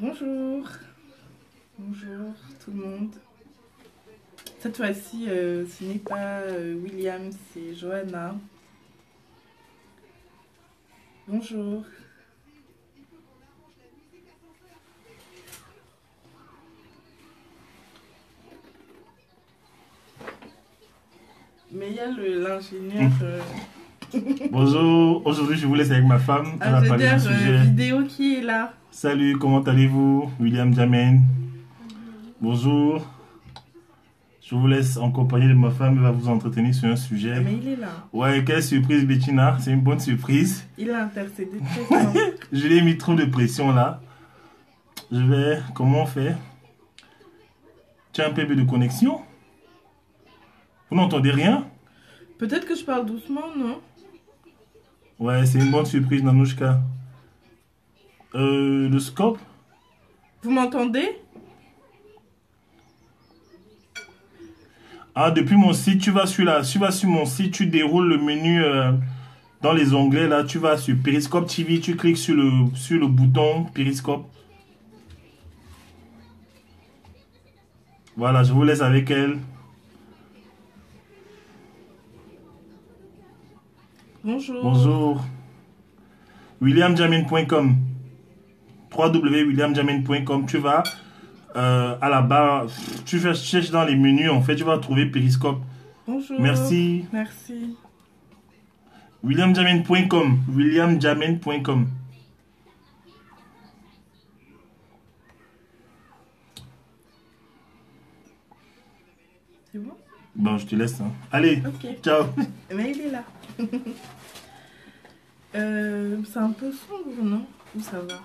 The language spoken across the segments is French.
Bonjour, bonjour tout le monde. Cette fois-ci, ce n'est pas William, c'est Johanna. Bonjour. Mais il y a l'ingénieur. Bonjour, aujourd'hui je vous laisse avec ma femme. Elle va parler du sujet. Vidéo qui est là. Salut, comment allez-vous? William Jamen. Bonjour. Je vous laisse en compagnie de ma femme. Elle va vous entretenir sur un sujet. Mais il est là. Ouais, quelle surprise, Bettina. C'est une bonne surprise. Il a intercédé très fort. Je lui ai mis trop de pression là. Comment on fait? Tu as un peu de connexion? Vous n'entendez rien? Peut-être que je parle doucement, non? Ouais, c'est une bonne surprise, Nanouchka. Le scope? Vous m'entendez? Ah, depuis mon site, tu vas sur mon site, tu déroules le menu dans les onglets, là, tu vas sur Periscope TV, tu cliques sur le bouton Periscope. Voilà, je vous laisse avec elle. Bonjour. Bonjour. WilliamJamin.com. www.williamjamin.com. Tu vas à la barre, tu cherches dans les menus, en fait, tu vas trouver Periscope. Bonjour. Merci. Merci. WilliamJamin.com. WilliamJamin.com. C'est bon? Bon, je te laisse. Hein. Allez, okay. Ciao. Mais il est là. C'est un peu sombre, non? Ou ça va?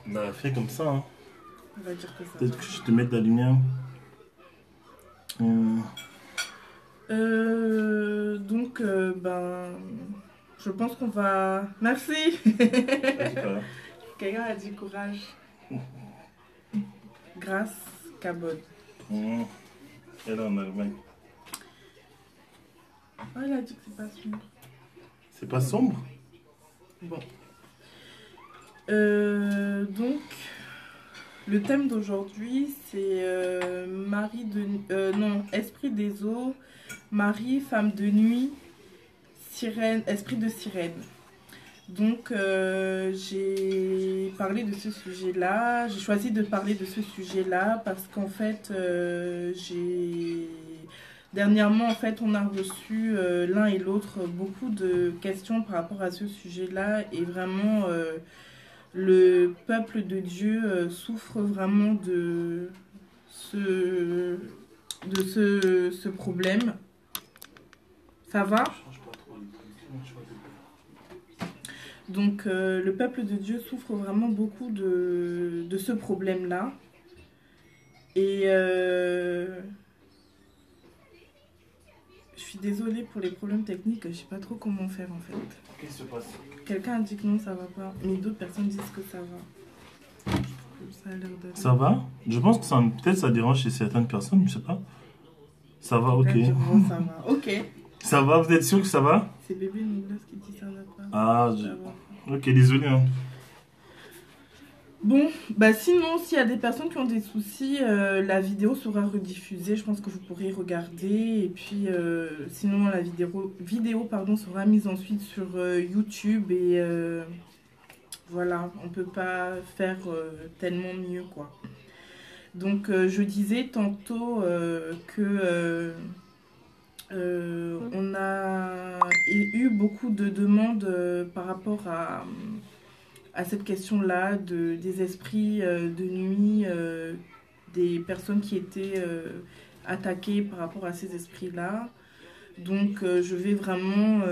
Bah, fais comme ça. Hein. On va dire que ça va. Peut-être que je te mette la lumière. Donc, je pense qu'on va... Merci. Quelqu'un a dit courage. Grâce, Cabot. Elle est en Allemagne. Oh, il a dit que c'est pas sombre. C'est pas sombre? Bon. Donc, le thème d'aujourd'hui, c'est esprit des eaux, Marie, femme de nuit, sirène, esprit de sirène. Donc, j'ai parlé de ce sujet-là. J'ai choisi de parler de ce sujet-là parce qu'en fait, dernièrement, en fait, on a reçu l'un et l'autre beaucoup de questions par rapport à ce sujet-là. Et vraiment, le peuple de Dieu souffre vraiment de ce problème. Ça va ? Donc, le peuple de Dieu souffre vraiment beaucoup de ce problème-là. Et je suis désolée pour les problèmes techniques, je ne sais pas trop comment faire en fait. Qu'est-ce qui se passe? Quelqu'un a dit que non, ça va pas, mais d'autres personnes disent que ça va. Ça a l'air d'aller. Ça va? Je pense que peut-être ça dérange chez certaines personnes, je sais pas. Ça va, ok. Non, ça va, ok. Ça va, vous êtes sûr que ça va? C'est bébé Nicolas qui dit ça va pas. Ah, ça va. Ok, désolé. Hein. Bon, sinon, s'il y a des personnes qui ont des soucis, la vidéo sera rediffusée. Je pense que vous pourrez regarder. Et puis, sinon, la vidéo sera mise ensuite sur YouTube. Et voilà, on ne peut pas faire tellement mieux, quoi. Donc, je disais tantôt que on a eu beaucoup de demandes par rapport à cette question-là, des esprits de nuit, des personnes qui étaient attaquées par rapport à ces esprits-là. Donc, je vais vraiment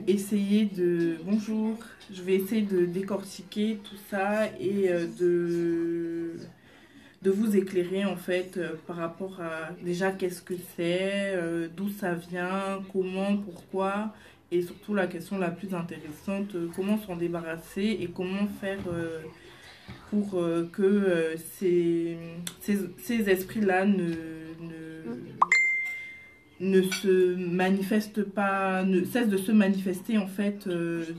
essayer de... Bonjour, je vais essayer de décortiquer tout ça et de vous éclairer en fait par rapport à déjà qu'est-ce que c'est, d'où ça vient, comment, pourquoi, et surtout la question la plus intéressante, comment s'en débarrasser et comment faire pour que ces esprits-là ne se manifestent pas, ne cessent de se manifester en fait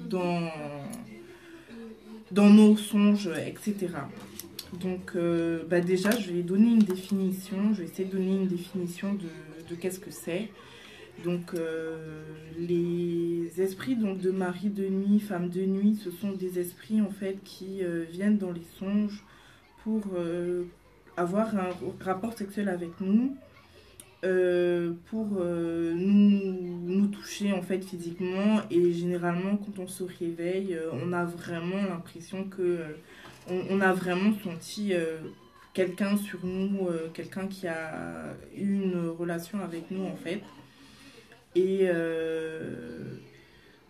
dans nos songes, etc. Donc, déjà, je vais donner une définition. Je vais essayer de donner une définition de qu'est-ce que c'est. Donc, les esprits donc, de mari de nuit, femme de nuit, ce sont des esprits en fait qui viennent dans les songes pour avoir un rapport sexuel avec nous, pour nous toucher en fait physiquement. Et généralement, quand on se réveille, on a vraiment l'impression que on a vraiment senti quelqu'un sur nous, quelqu'un qui a eu une relation avec nous en fait. Et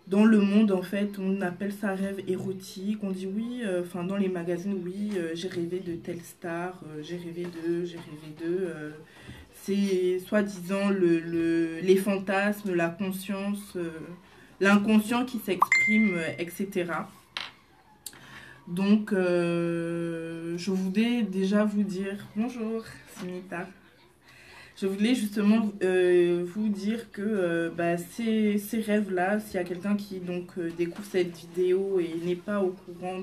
dans le monde, en fait, on appelle ça rêve érotique. On dit oui, enfin dans les magazines, oui, j'ai rêvé de telle star, j'ai rêvé d'eux, j'ai rêvé d'eux. C'est soi-disant les fantasmes, la conscience, l'inconscient qui s'exprime, etc. Donc, je voulais déjà vous dire bonjour, Simita. Je voulais justement vous dire que ces rêves-là, s'il y a quelqu'un qui donc découvre cette vidéo et n'est pas au courant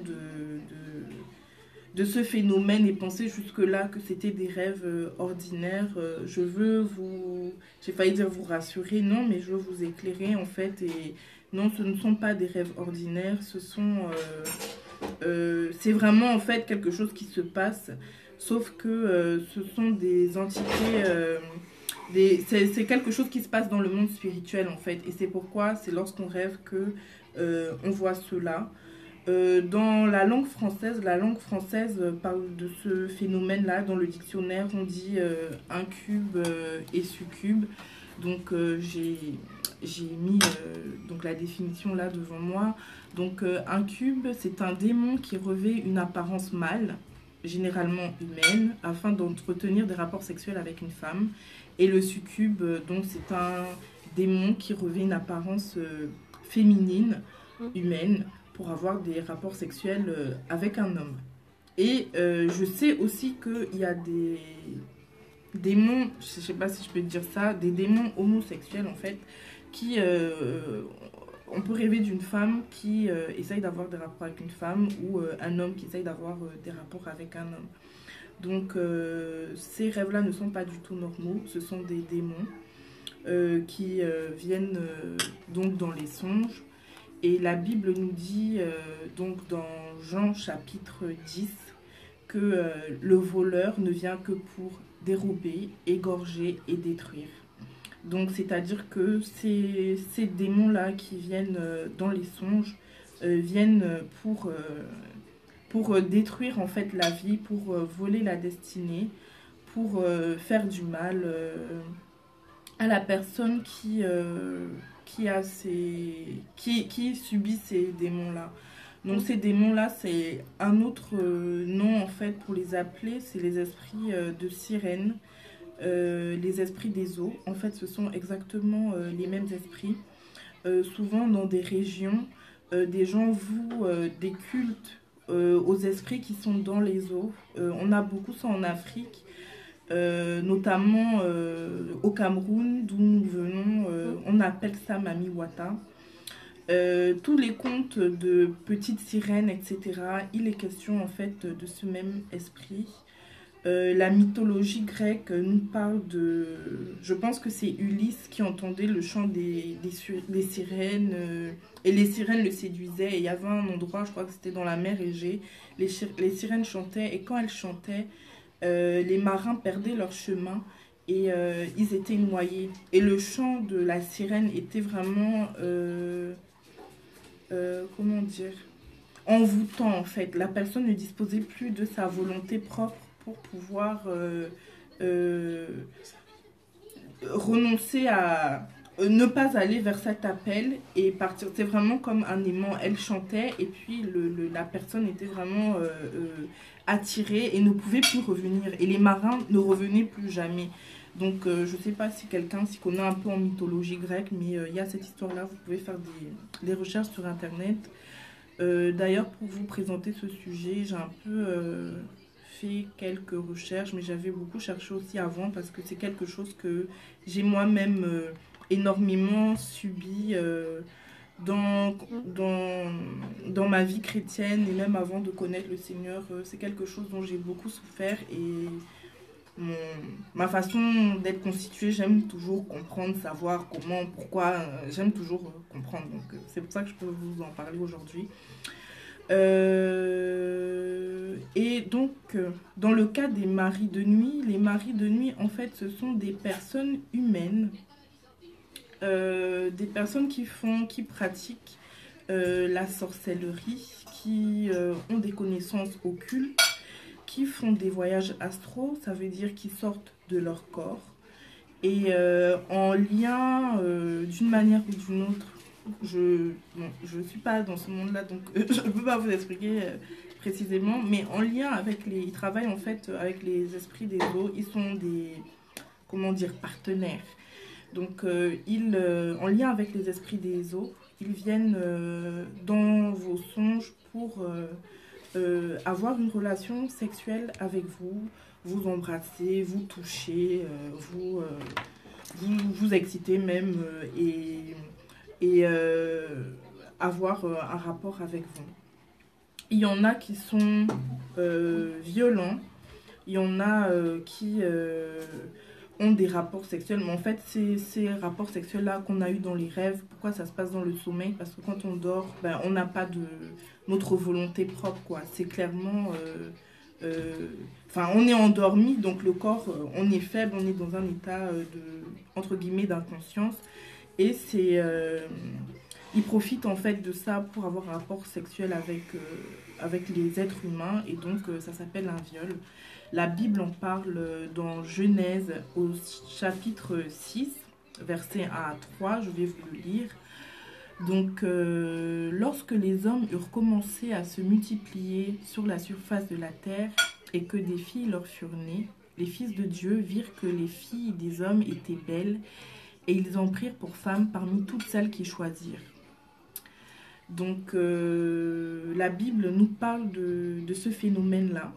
de ce phénomène et pensait jusque-là que c'était des rêves ordinaires, je veux vous, j'ai failli dire vous rassurer, non, mais je veux vous éclairer en fait. Et non, ce ne sont pas des rêves ordinaires, c'est vraiment en fait quelque chose qui se passe. Sauf que ce sont des entités, c'est quelque chose qui se passe dans le monde spirituel en fait. Et c'est pourquoi c'est lorsqu'on rêve que on voit cela. Dans la langue française parle de ce phénomène-là. Dans le dictionnaire, on dit incube et succube. Donc j'ai mis donc la définition là devant moi. Donc incube, c'est un démon qui revêt une apparence mâle, généralement humaine, afin d'entretenir des rapports sexuels avec une femme. Et le succube, donc c'est un démon qui revêt une apparence féminine, humaine, pour avoir des rapports sexuels avec un homme. Et je sais aussi qu'il y a des démons, je ne sais pas si je peux dire ça, des démons homosexuels en fait, qui on peut rêver d'une femme qui essaye d'avoir des rapports avec une femme, ou un homme qui essaye d'avoir des rapports avec un homme. Donc ces rêves-là ne sont pas du tout normaux, ce sont des démons qui viennent donc dans les songes. Et la Bible nous dit donc dans Jean chapitre 10 que le voleur ne vient que pour dérober, égorger et détruire. Donc, c'est-à-dire que ces démons-là qui viennent dans les songes viennent pour détruire en fait la vie, pour voler la destinée, pour faire du mal à la personne qui subit ces démons-là. Donc ces démons-là, c'est un autre nom en fait pour les appeler, c'est les esprits de sirène. Les esprits des eaux, en fait, ce sont exactement les mêmes esprits. Souvent, dans des régions, des gens vouent des cultes aux esprits qui sont dans les eaux. On a beaucoup ça en Afrique, notamment au Cameroun, d'où nous venons. On appelle ça Mami Wata. Tous les contes de petites sirènes, etc., il est question en fait de ce même esprit. La mythologie grecque nous parle de... Je pense que c'est Ulysse qui entendait le chant des sirènes. Et les sirènes le séduisaient. Et il y avait un endroit, je crois que c'était dans la mer Égée. Les sirènes chantaient. Et quand elles chantaient, les marins perdaient leur chemin. Et ils étaient noyés. Et le chant de la sirène était vraiment... comment dire, envoûtant en fait. La personne ne disposait plus de sa volonté propre pour pouvoir renoncer à ne pas aller vers cet appel et partir. C'est vraiment comme un aimant. Elle chantait et puis la personne était vraiment attirée et ne pouvait plus revenir. Et les marins ne revenaient plus jamais. Donc je ne sais pas si quelqu'un s'y connaît un peu en mythologie grecque, mais il y a cette histoire-là. Vous pouvez faire des recherches sur Internet. D'ailleurs, pour vous présenter ce sujet, j'ai un peu fait quelques recherches, mais j'avais beaucoup cherché aussi avant parce que c'est quelque chose que j'ai moi-même énormément subi dans ma vie chrétienne et même avant de connaître le Seigneur, c'est quelque chose dont j'ai beaucoup souffert et mon- ma façon d'être constituée, j'aime toujours comprendre, savoir comment, pourquoi, j'aime toujours comprendre. Donc c'est pour ça que je peux vous en parler aujourd'hui. Et donc, dans le cas des maris de nuit, les maris de nuit, en fait, ce sont des personnes humaines, des personnes qui pratiquent la sorcellerie, qui ont des connaissances occultes, qui font des voyages astraux, ça veut dire qu'ils sortent de leur corps, et en lien d'une manière ou d'une autre. Je suis pas dans ce monde-là, donc je ne peux pas vous expliquer précisément, mais en lien avec ils travaillent en fait avec les esprits des eaux, ils sont des, comment dire, partenaires. Donc, en lien avec les esprits des eaux, ils viennent dans vos songes pour avoir une relation sexuelle avec vous, vous embrasser, vous toucher, vous exciter même et avoir un rapport avec vous. Il y en a qui sont violents, il y en a qui ont des rapports sexuels, mais en fait, ces rapports sexuels-là qu'on a eu dans les rêves, pourquoi ça se passe dans le sommeil? Parce que quand on dort, ben, on n'a pas de notre volonté propre, quoi. C'est clairement... Enfin, on est endormi, donc le corps, on est faible, on est dans un état entre guillemets, d'inconscience. Et ils profitent en fait de ça pour avoir un rapport sexuel avec les êtres humains, et donc ça s'appelle un viol. La Bible en parle dans Genèse au chapitre 6, versets 1 à 3, je vais vous le lire. Donc, lorsque les hommes eurent commencé à se multiplier sur la surface de la terre et que des filles leur furent nées, les fils de Dieu virent que les filles des hommes étaient belles et ils en prirent pour femmes parmi toutes celles qu'ils choisirent. Donc, la Bible nous parle de ce phénomène-là.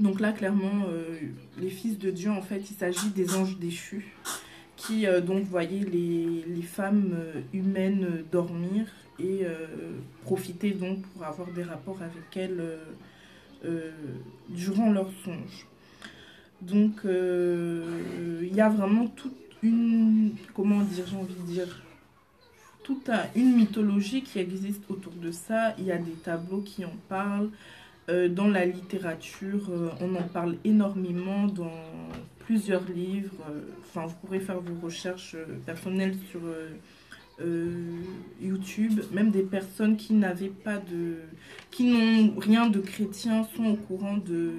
Donc là, clairement, les fils de Dieu, en fait, il s'agit des anges déchus qui donc voyaient les femmes humaines dormir et profiter donc pour avoir des rapports avec elles durant leur songe. Donc il y a vraiment toute une, comment dire, j'ai envie de dire, une mythologie qui existe autour de ça. Il y a des tableaux qui en parlent. Dans la littérature, on en parle énormément dans plusieurs livres. Enfin, vous pourrez faire vos recherches personnelles sur YouTube. Même des personnes qui qui n'ont rien de chrétien sont au courant de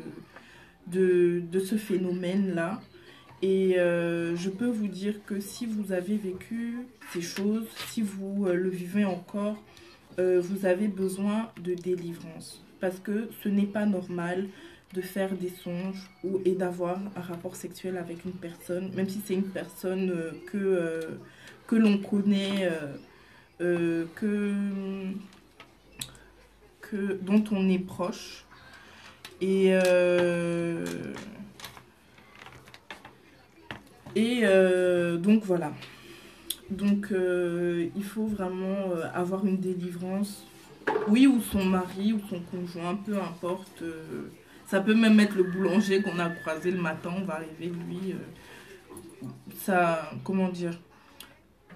ce phénomène-là. Et je peux vous dire que si vous avez vécu ces choses, si vous le vivez encore, vous avez besoin de délivrance. Parce que ce n'est pas normal de faire des songes et d'avoir un rapport sexuel avec une personne, même si c'est une personne que l'on connaît, dont on est proche. Et donc voilà. Donc il faut vraiment avoir une délivrance. Oui, ou son mari, ou son conjoint, peu importe. Ça peut même être le boulanger qu'on a croisé le matin, on va arriver, lui. Ça, comment dire,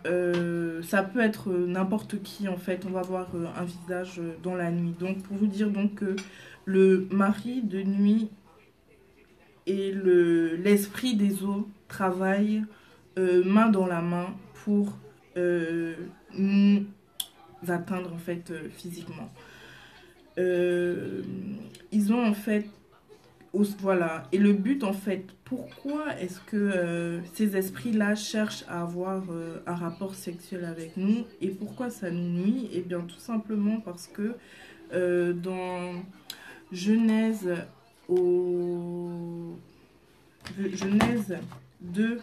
ça peut être n'importe qui, en fait. On va voir un visage dans la nuit. Donc, pour vous dire donc que le mari de nuit et l'esprit des eaux travaillent main dans la main pour nous atteindre en fait physiquement. Ils ont en fait voilà, et le but en fait, pourquoi est-ce que ces esprits-là cherchent à avoir un rapport sexuel avec nous et pourquoi ça nous nuit? Eh bien tout simplement parce que dans Genèse au Genèse 2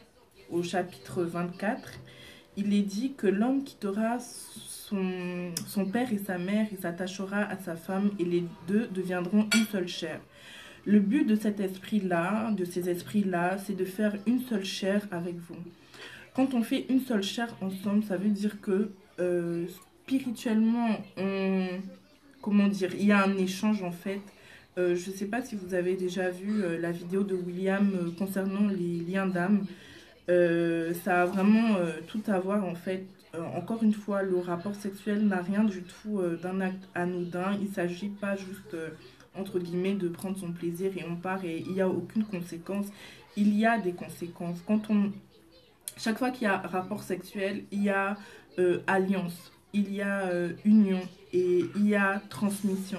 au chapitre 24, il est dit que l'homme quittera son père et sa mère et s'attachera à sa femme et les deux deviendront une seule chair. Le but de cet esprit-là, de ces esprits-là, c'est de faire une seule chair avec vous. Quand on fait une seule chair ensemble, ça veut dire que spirituellement, comment dire, il y a un échange en fait. Je ne sais pas si vous avez déjà vu la vidéo de William concernant les liens d'âme. Ça a vraiment tout à voir en fait. Encore une fois, le rapport sexuel n'a rien du tout d'un acte anodin. Il ne s'agit pas juste, entre guillemets, de prendre son plaisir et on part et il n'y a aucune conséquence. Il y a des conséquences. Chaque fois qu'il y a rapport sexuel, il y a alliance, il y a union et il y a transmission.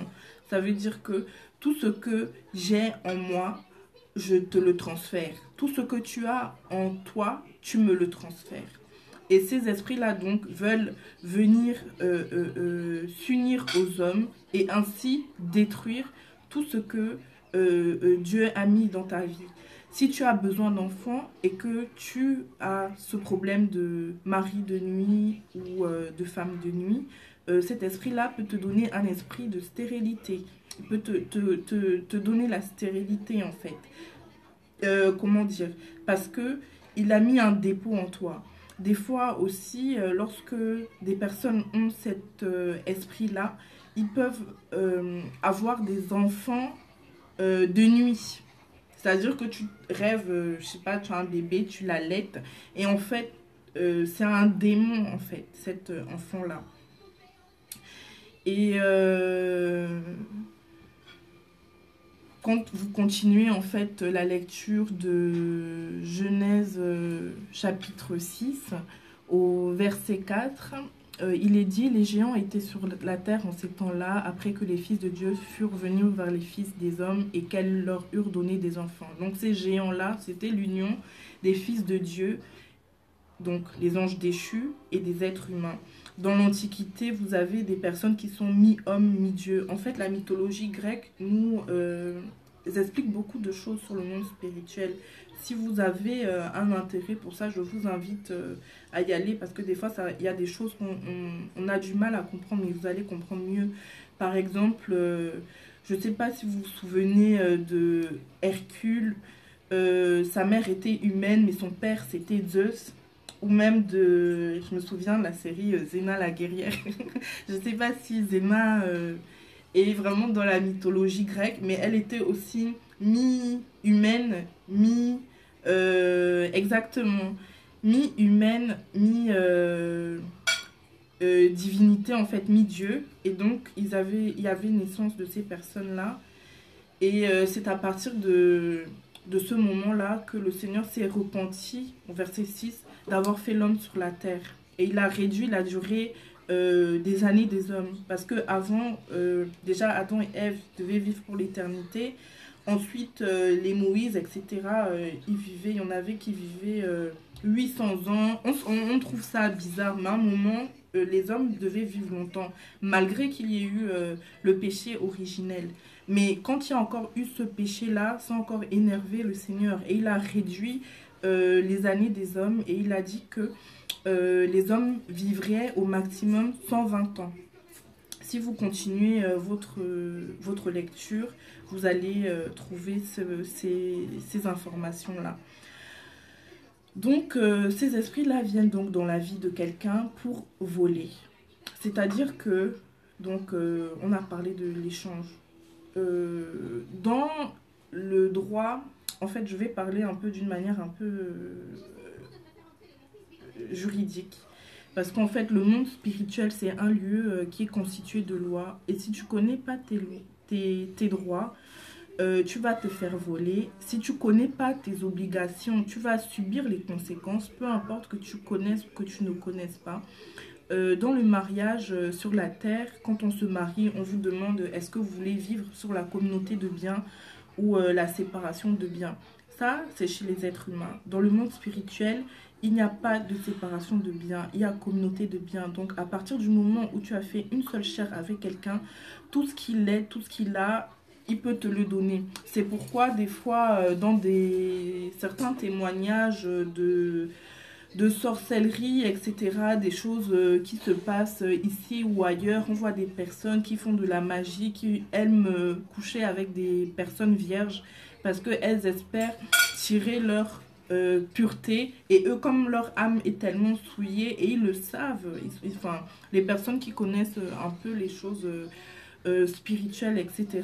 Ça veut dire que tout ce que j'ai en moi, je te le transfère. Tout ce que tu as en toi, tu me le transfères. Et ces esprits-là, donc, veulent venir s'unir aux hommes et ainsi détruire tout ce que Dieu a mis dans ta vie. Si tu as besoin d'enfants et que tu as ce problème de mari de nuit ou de femme de nuit, cet esprit-là peut te donner un esprit de stérilité. Il peut te donner la stérilité en fait. Comment dire? Parce que il a mis un dépôt en toi. Des fois aussi, lorsque des personnes ont cet esprit-là, ils peuvent avoir des enfants de nuit. C'est-à-dire que tu rêves, je sais pas, tu as un bébé, tu l'allaites, et en fait, c'est un démon, en fait, cet enfant-là. Et quand vous continuez, en fait, la lecture de Genèse chapitre 6, au verset 4, il est dit, les géants étaient sur la terre en ces temps-là, après que les fils de Dieu furent venus vers les fils des hommes et qu'elles leur eurent donné des enfants. Donc ces géants-là, c'était l'union des fils de Dieu, donc les anges déchus et des êtres humains. Dans l'Antiquité, vous avez des personnes qui sont mi-homme, mi-dieu. En fait, la mythologie grecque nous explique beaucoup de choses sur le monde spirituel. Si vous avez un intérêt pour ça, je vous invite à y aller parce que des fois, il y a des choses qu'on a du mal à comprendre, mais vous allez comprendre mieux. Par exemple, je ne sais pas si vous vous souvenez de Hercule. Sa mère était humaine, mais son père, c'était Zeus. Ou même je me souviens de la série Xena la guerrière. Je ne sais pas si Xena est vraiment dans la mythologie grecque, mais elle était aussi mi-humaine, exactement, mi-humaine, divinité en fait, mi-dieu. Et donc il y avait naissance de ces personnes-là. Et c'est à partir de ce moment-là que le Seigneur s'est repenti, au verset 6, d'avoir fait l'homme sur la terre. Et il a réduit la durée des années des hommes. Parce que avant, déjà, Adam et Ève devaient vivre pour l'éternité. Ensuite, les Moïse, etc., il y en avait qui vivaient 800 ans. On trouve ça bizarre, mais à un moment, les hommes devaient vivre longtemps, malgré qu'il y ait eu le péché originel. Mais quand il y a encore eu ce péché-là, ça a encore énervé le Seigneur. Et il a réduit les années des hommes et il a dit que les hommes vivraient au maximum 120 ans. Si vous continuez votre lecture, vous allez trouver ces informations-là. Donc, ces esprits-là viennent donc dans la vie de quelqu'un pour voler. C'est-à-dire que, donc, on a parlé de l'échange. Dans le droit, en fait, je vais parler un peu d'une manière un peu juridique. Parce qu'en fait, le monde spirituel, c'est un lieu qui est constitué de lois. Et si tu connais pas tes droits, tu vas te faire voler. Si tu connais pas tes obligations, tu vas subir les conséquences, peu importe que tu connaisses ou que tu ne connaisses pas. Dans le mariage sur la terre, quand on se marie, on vous demande est-ce que vous voulez vivre sur la communauté de biens ou la séparation de biens. Ça, c'est chez les êtres humains. Dans le monde spirituel, il n'y a pas de séparation de biens, il y a communauté de biens. Donc, à partir du moment où tu as fait une seule chair avec quelqu'un, tout ce qu'il est, tout ce qu'il a, il peut te le donner. C'est pourquoi, des fois, dans certains témoignages de sorcellerie, etc., des choses qui se passent ici ou ailleurs, on voit des personnes qui font de la magie, qui aiment coucher avec des personnes vierges parce qu'elles espèrent tirer leur pureté. Et eux, comme leur âme est tellement souillée, et ils le savent, enfin, les personnes qui connaissent un peu les choses spirituelles, etc.,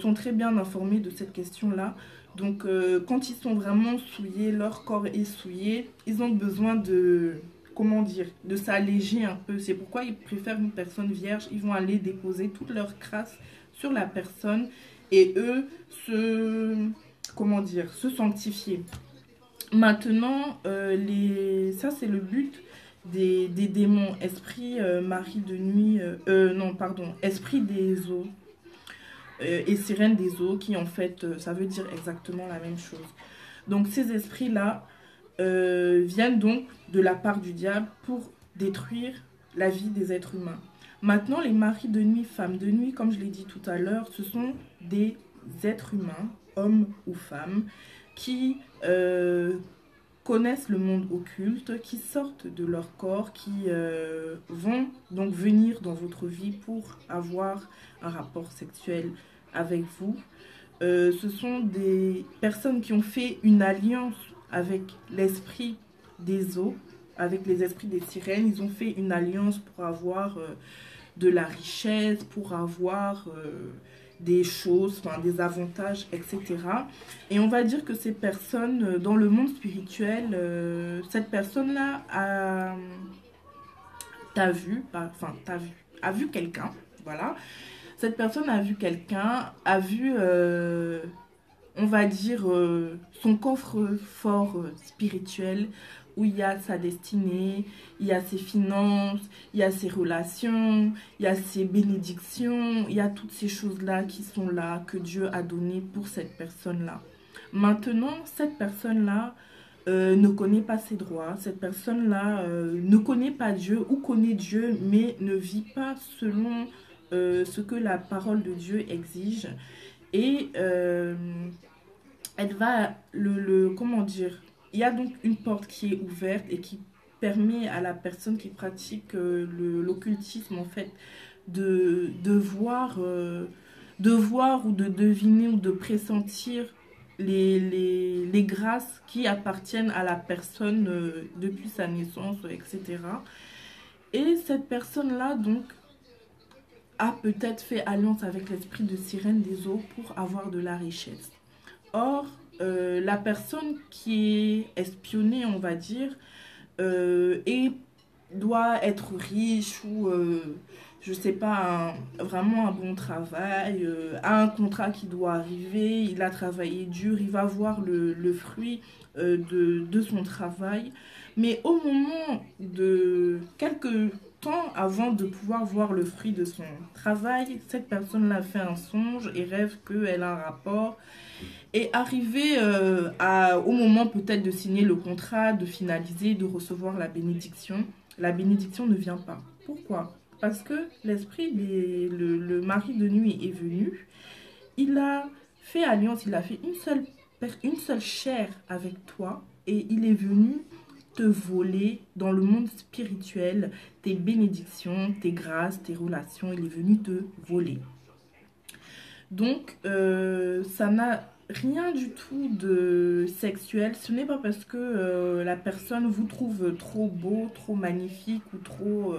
sont très bien informées de cette question-là. Donc, quand ils sont vraiment souillés, leur corps est souillé, ils ont besoin de, comment dire, de s'alléger un peu. C'est pourquoi ils préfèrent une personne vierge. Ils vont aller déposer toute leur crasse sur la personne et eux comment dire, se sanctifier. Maintenant, ça c'est le but des démons, esprit mari de nuit, non pardon, esprit des eaux et sirène des eaux, qui en fait, ça veut dire exactement la même chose. Donc ces esprits-là viennent donc de la part du diable pour détruire la vie des êtres humains. Maintenant, les maris de nuit, femmes de nuit, comme je l'ai dit tout à l'heure, ce sont des êtres humains, hommes ou femmes, qui connaissent le monde occulte, qui sortent de leur corps, qui vont donc venir dans votre vie pour avoir un rapport sexuel avec vous. Ce sont des personnes qui ont fait une alliance avec l'esprit des eaux, avec les esprits des sirènes. Ils ont fait une alliance pour avoir de la richesse, pour avoir des choses, enfin, des avantages, etc. Et on va dire que ces personnes, dans le monde spirituel, cette personne-là a vu quelqu'un, voilà. Cette personne a vu quelqu'un, a vu, on va dire, son coffre-fort spirituel, où il y a sa destinée, il y a ses finances, il y a ses relations, il y a ses bénédictions, il y a toutes ces choses-là qui sont là, que Dieu a données pour cette personne-là. Maintenant, cette personne-là ne connaît pas ses droits, cette personne-là ne connaît pas Dieu ou connaît Dieu, mais ne vit pas selon ce que la parole de Dieu exige. Et elle va, comment dire, il y a donc une porte qui est ouverte et qui permet à la personne qui pratique l'occultisme, en fait, de voir ou de deviner ou de pressentir les grâces qui appartiennent à la personne depuis sa naissance, etc. Et cette personne-là, donc, a peut-être fait alliance avec l'esprit de sirène des eaux pour avoir de la richesse. Or, la personne qui est espionnée, on va dire, doit être riche ou, je sais pas, vraiment un bon travail, a un contrat qui doit arriver, il a travaillé dur, il va voir le fruit de son travail. Mais au moment de quelques temps avant de pouvoir voir le fruit de son travail, cette personne-là fait un songe et rêve qu'elle a un rapport. Et arrivé au moment peut-être de signer le contrat, de finaliser, de recevoir la bénédiction ne vient pas. Pourquoi? Parce que l'esprit, le mari de nuit est venu, il a fait alliance, il a fait une seule chair avec toi et il est venu te voler dans le monde spirituel tes bénédictions, tes grâces, tes relations, il est venu te voler. Donc, ça n'a rien du tout de sexuel. Ce n'est pas parce que la personne vous trouve trop beau, trop magnifique ou trop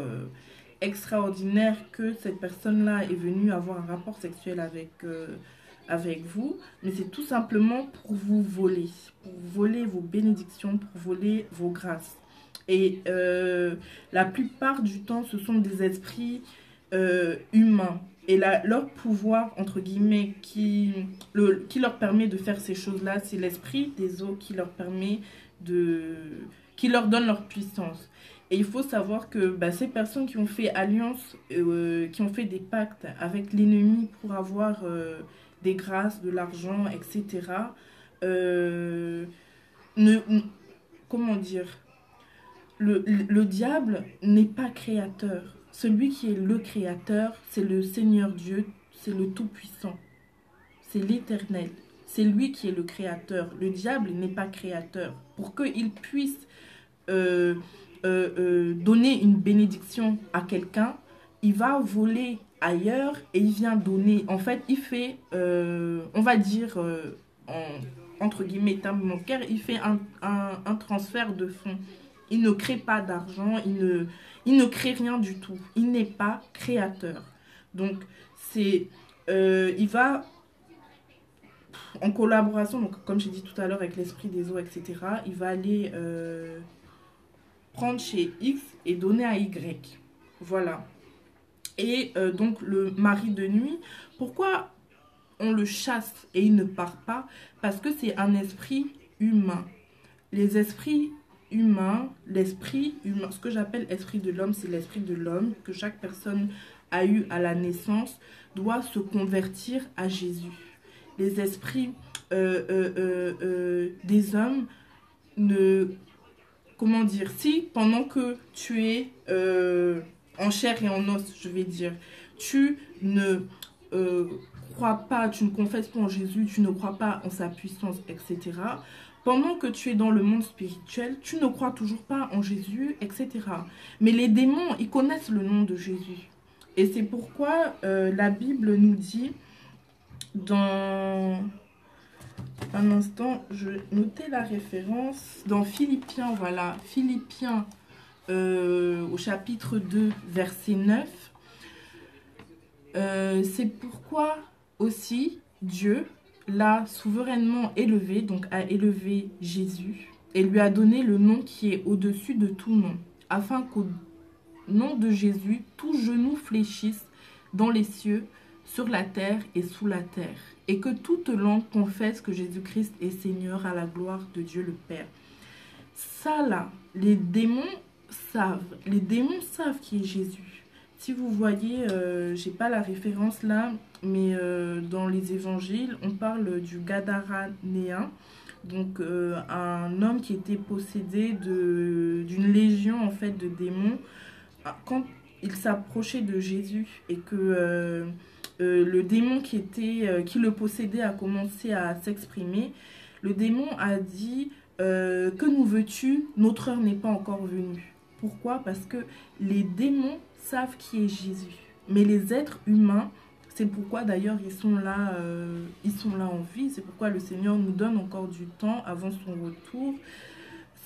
extraordinaire que cette personne-là est venue avoir un rapport sexuel avec vous. Mais c'est tout simplement pour vous voler vos bénédictions, pour voler vos grâces. Et la plupart du temps, ce sont des esprits humains. Et leur pouvoir, entre guillemets, qui leur permet de faire ces choses-là, c'est l'esprit des eaux qui leur permet qui leur donne leur puissance. Et il faut savoir que ces personnes qui ont fait alliance, qui ont fait des pactes avec l'ennemi pour avoir des grâces, de l'argent, etc., comment dire, le diable n'est pas créateur. Celui qui est le créateur, c'est le Seigneur Dieu, c'est le Tout-Puissant, c'est l'Éternel. C'est lui qui est le créateur. Le diable n'est pas créateur. Pour qu'il puisse donner une bénédiction à quelqu'un, il va voler ailleurs et il vient donner. En fait, il fait, on va dire, entre guillemets, terme bancaire, il fait un transfert de fonds. Il ne crée pas d'argent, il ne crée rien du tout. Il n'est pas créateur. Donc, il va en collaboration, donc comme j'ai dit tout à l'heure, avec l'esprit des eaux, etc., il va aller prendre chez X et donner à Y. Voilà. Et donc, le mari de nuit, pourquoi on le chasse et il ne part pas? Parce que c'est un esprit humain. Les esprits humains, l'esprit humain, ce que j'appelle esprit de l'homme, c'est l'esprit de l'homme que chaque personne a eu à la naissance, doit se convertir à Jésus. Les esprits des hommes ne... Comment dire? Si pendant que tu es en chair et en os, je vais dire, tu ne crois pas, tu ne confesses pas en Jésus, tu ne crois pas en sa puissance, etc. Pendant que tu es dans le monde spirituel, tu ne crois toujours pas en Jésus, etc. Mais les démons, ils connaissent le nom de Jésus. Et c'est pourquoi la Bible nous dit dans... Un instant, je vais noter la référence. Dans Philippiens, voilà, Philippiens au chapitre 2, verset 9. C'est pourquoi aussi Dieu l'a souverainement élevé, donc a élevé Jésus, et lui a donné le nom qui est au-dessus de tout nom, afin qu'au nom de Jésus, tout genou fléchisse dans les cieux, sur la terre et sous la terre, et que toute langue confesse que Jésus-Christ est Seigneur à la gloire de Dieu le Père. Ça là, les démons savent qui est Jésus. Si vous voyez, j'ai pas la référence là, mais dans les évangiles, on parle du Gadaranéen, donc un homme qui était possédé d'une légion en fait de démons. Quand il s'approchait de Jésus et que le démon qui le possédait a commencé à s'exprimer, le démon a dit que nous veux-tu, notre heure n'est pas encore venue. Pourquoi? Parce que les démons savent qui est Jésus, mais les êtres humains, c'est pourquoi d'ailleurs ils sont là en vie, c'est pourquoi le Seigneur nous donne encore du temps avant son retour.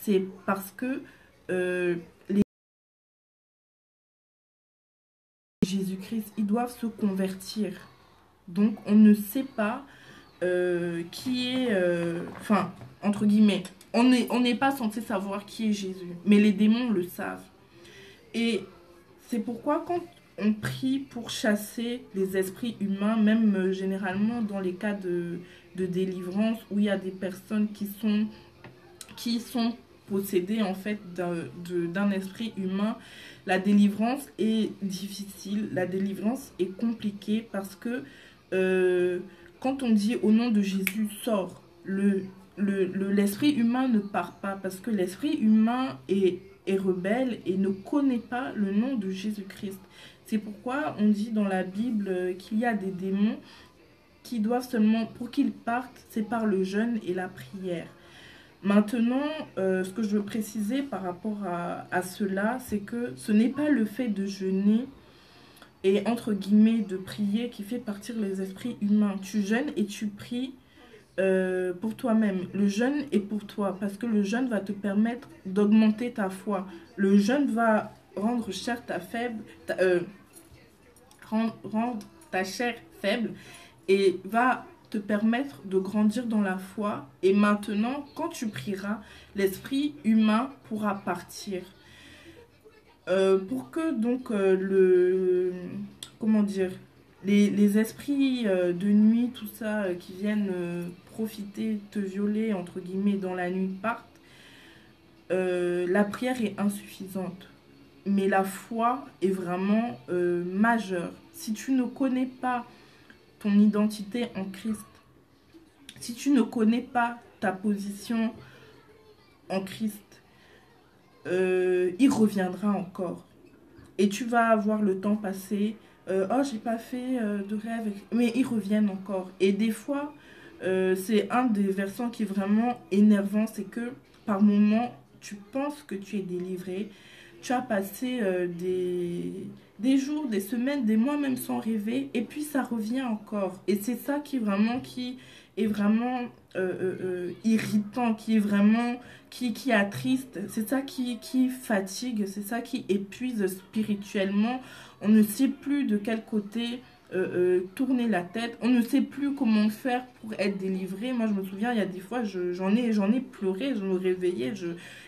C'est parce que les Jésus-Christ, ils doivent se convertir. Donc on ne sait pas qui est, enfin, entre guillemets, on n'est pas censé savoir qui est Jésus, mais les démons le savent. Et c'est pourquoi quand on prie pour chasser les esprits humains, même généralement dans les cas de délivrance, où il y a des personnes qui sont possédées en fait d'un esprit humain, la délivrance est difficile, la délivrance est compliquée parce que quand on dit au nom de Jésus sort, l'esprit humain ne part pas parce que l'esprit humain est rebelle et ne connaît pas le nom de Jésus-Christ. C'est pourquoi on dit dans la Bible qu'il y a des démons qui doivent seulement, pour qu'ils partent, c'est par le jeûne et la prière. Maintenant, ce que je veux préciser par rapport à cela, c'est que ce n'est pas le fait de jeûner et entre guillemets de prier qui fait partir les esprits humains. Tu jeûnes et tu pries pour toi-même. Le jeûne est pour toi parce que le jeûne va te permettre d'augmenter ta foi. Le jeûne va rendre rendre ta chair faible et va te permettre de grandir dans la foi. Et maintenant, quand tu prieras, l'esprit humain pourra partir. Pour que donc comment dire, les esprits de nuit, tout ça, qui viennent profiter, te violer, entre guillemets, dans la nuit partent, la prière est insuffisante. Mais la foi est vraiment majeure. Si tu ne connais pas ton identité en Christ, si tu ne connais pas ta position en Christ, il reviendra encore. Et tu vas avoir le temps passé. Oh, j'ai pas fait de rêve. Mais ils reviennent encore. Et des fois, c'est un des versants qui est vraiment énervant. C'est que par moment, tu penses que tu es délivré. Tu as passé des jours, des semaines, des mois même sans rêver. Et puis ça revient encore. Et c'est ça qui vraiment qui est vraiment irritant, qui est vraiment qui attriste, c'est ça qui fatigue, c'est ça qui épuise spirituellement. On ne sait plus de quel côté tourner la tête, on ne sait plus comment faire pour être délivré. Moi, je me souviens, il y a des fois, j'en ai pleuré, je me réveillais,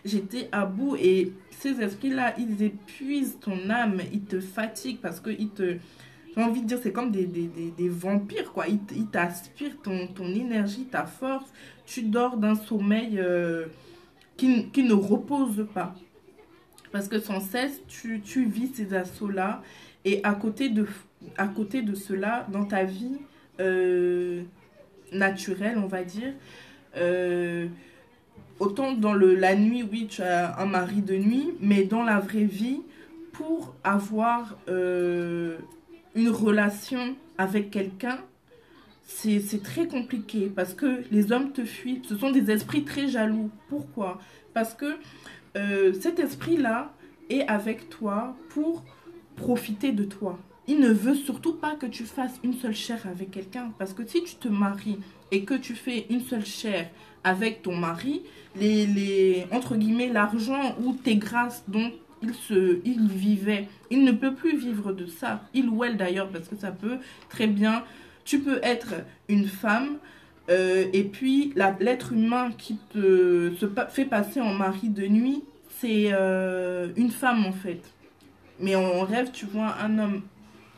j'étais à bout. Et ces esprits-là, ils épuisent ton âme, ils te fatiguent parce que j'ai envie de dire, c'est comme des vampires, quoi. Ils t'aspirent ton énergie, ta force. Tu dors d'un sommeil qui ne repose pas. Parce que sans cesse, tu vis ces assauts-là. Et à côté de cela, dans ta vie naturelle, on va dire, euh, autant dans la nuit, oui, tu as un mari de nuit, mais dans la vraie vie, pour avoir une relation avec quelqu'un, c'est très compliqué parce que les hommes te fuient. Ce sont des esprits très jaloux. Pourquoi? Parce que cet esprit-là est avec toi pour profiter de toi. Il ne veut surtout pas que tu fasses une seule chair avec quelqu'un. Parce que si tu te maries et que tu fais une seule chair avec ton mari, entre guillemets, l'argent ou tes grâces dont il vivait, il ne peut plus vivre de ça. Il ou elle d'ailleurs, parce que ça peut très bien... Tu peux être une femme et puis l'être humain qui fait passer en mari de nuit, c'est une femme en fait. Mais en rêve, tu vois un homme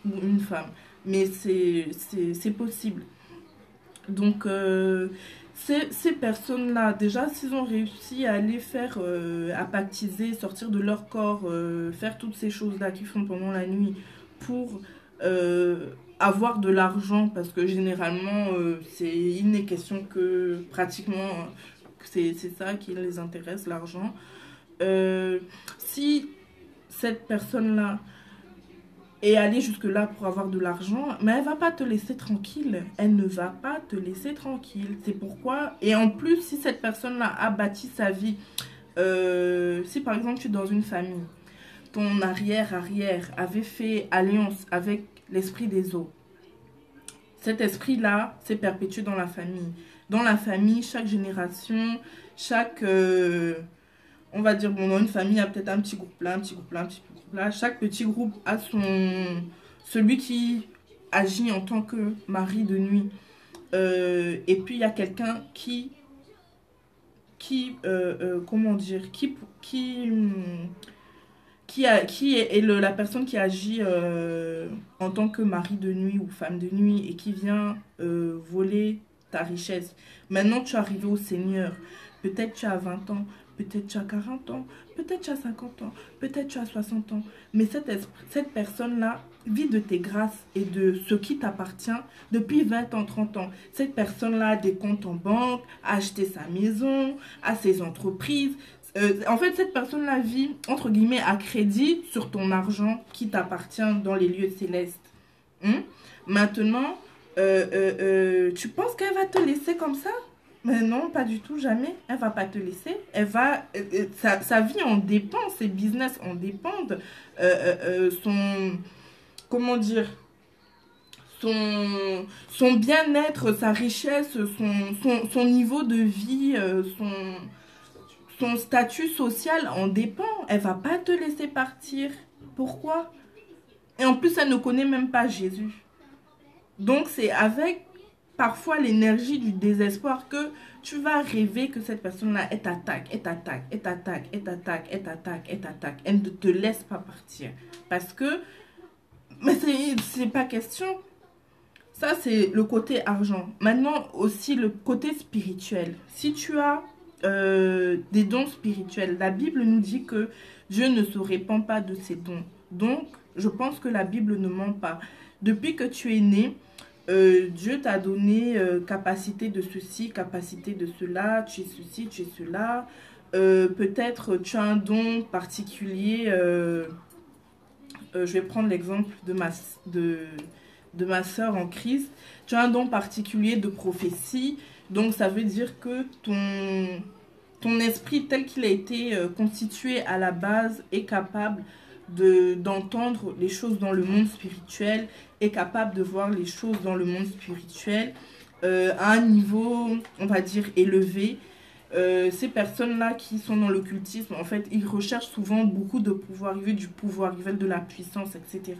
ou une femme. Mais c'est possible. Donc, ces personnes-là, déjà, s'ils ont réussi à aller faire, à pactiser, sortir de leur corps, faire toutes ces choses-là qu'ils font pendant la nuit pour avoir de l'argent, parce que généralement, il n'est question que pratiquement, c'est ça qui les intéresse, l'argent. Si cette personne-là est allée jusque-là pour avoir de l'argent, mais elle va pas te laisser tranquille. Elle ne va pas te laisser tranquille. C'est pourquoi... Et en plus, si cette personne-là a bâti sa vie, si par exemple tu es dans une famille, ton arrière-arrière avait fait alliance avec l'esprit des eaux, cet esprit-là s'est perpétué dans la famille. Dans la famille, chaque génération, chaque... on va dire, bon, dans une famille, il y a peut-être un petit groupe là, un petit groupe là, un petit groupe là. Chaque petit groupe a celui qui agit en tant que mari de nuit. Et puis, il y a quelqu'un comment dire, qui est la personne qui agit en tant que mari de nuit ou femme de nuit et qui vient voler ta richesse. Maintenant, tu es arrivé au Seigneur. Peut-être tu as 20 ans, peut-être tu as 40 ans, peut-être tu as 50 ans, peut-être tu as 60 ans. Mais cette personne-là vit de tes grâces et de ce qui t'appartient depuis 20 ans, 30 ans. Cette personne-là a des comptes en banque, a acheté sa maison, a ses entreprises. En fait, cette personne-là vit, entre guillemets, à crédit sur ton argent qui t'appartient dans les lieux célestes. Maintenant, tu penses qu'elle va te laisser comme ça? Mais non, pas du tout, jamais. Elle va pas te laisser. Elle va, sa vie en dépend, ses business en dépendent. Comment dire, son bien-être, sa richesse, son niveau de vie, son statut social en dépend. Elle va pas te laisser partir. Pourquoi? Et en plus, elle ne connaît même pas Jésus. Donc, c'est avec parfois l'énergie du désespoir que tu vas rêver que cette personne-là, elle t'attaque, elle t'attaque, elle t'attaque, elle t'attaque, elle t'attaque, elle t'attaque. Elle ne te laisse pas partir. Parce que, mais c'est pas question. Ça, c'est le côté argent. Maintenant, aussi le côté spirituel. Si tu as des dons spirituels, la Bible nous dit que Dieu ne se répand pas de ses dons. Donc, je pense que la Bible ne ment pas. Depuis que tu es né, Dieu t'a donné capacité de ceci, capacité de cela, tu es ceci, tu es cela. Peut-être tu as un don particulier. Je vais prendre l'exemple de ma sœur en Christ. Tu as un don particulier de prophétie. Donc ça veut dire que ton esprit tel qu'il a été constitué à la base est capable d'entendre les choses dans le monde spirituel, est capable de voir les choses dans le monde spirituel. à un niveau, on va dire, élevé. Ces personnes-là qui sont dans l'occultisme, en fait, ils recherchent souvent beaucoup de pouvoir, ils veulent du pouvoir, ils veulent de la puissance, etc.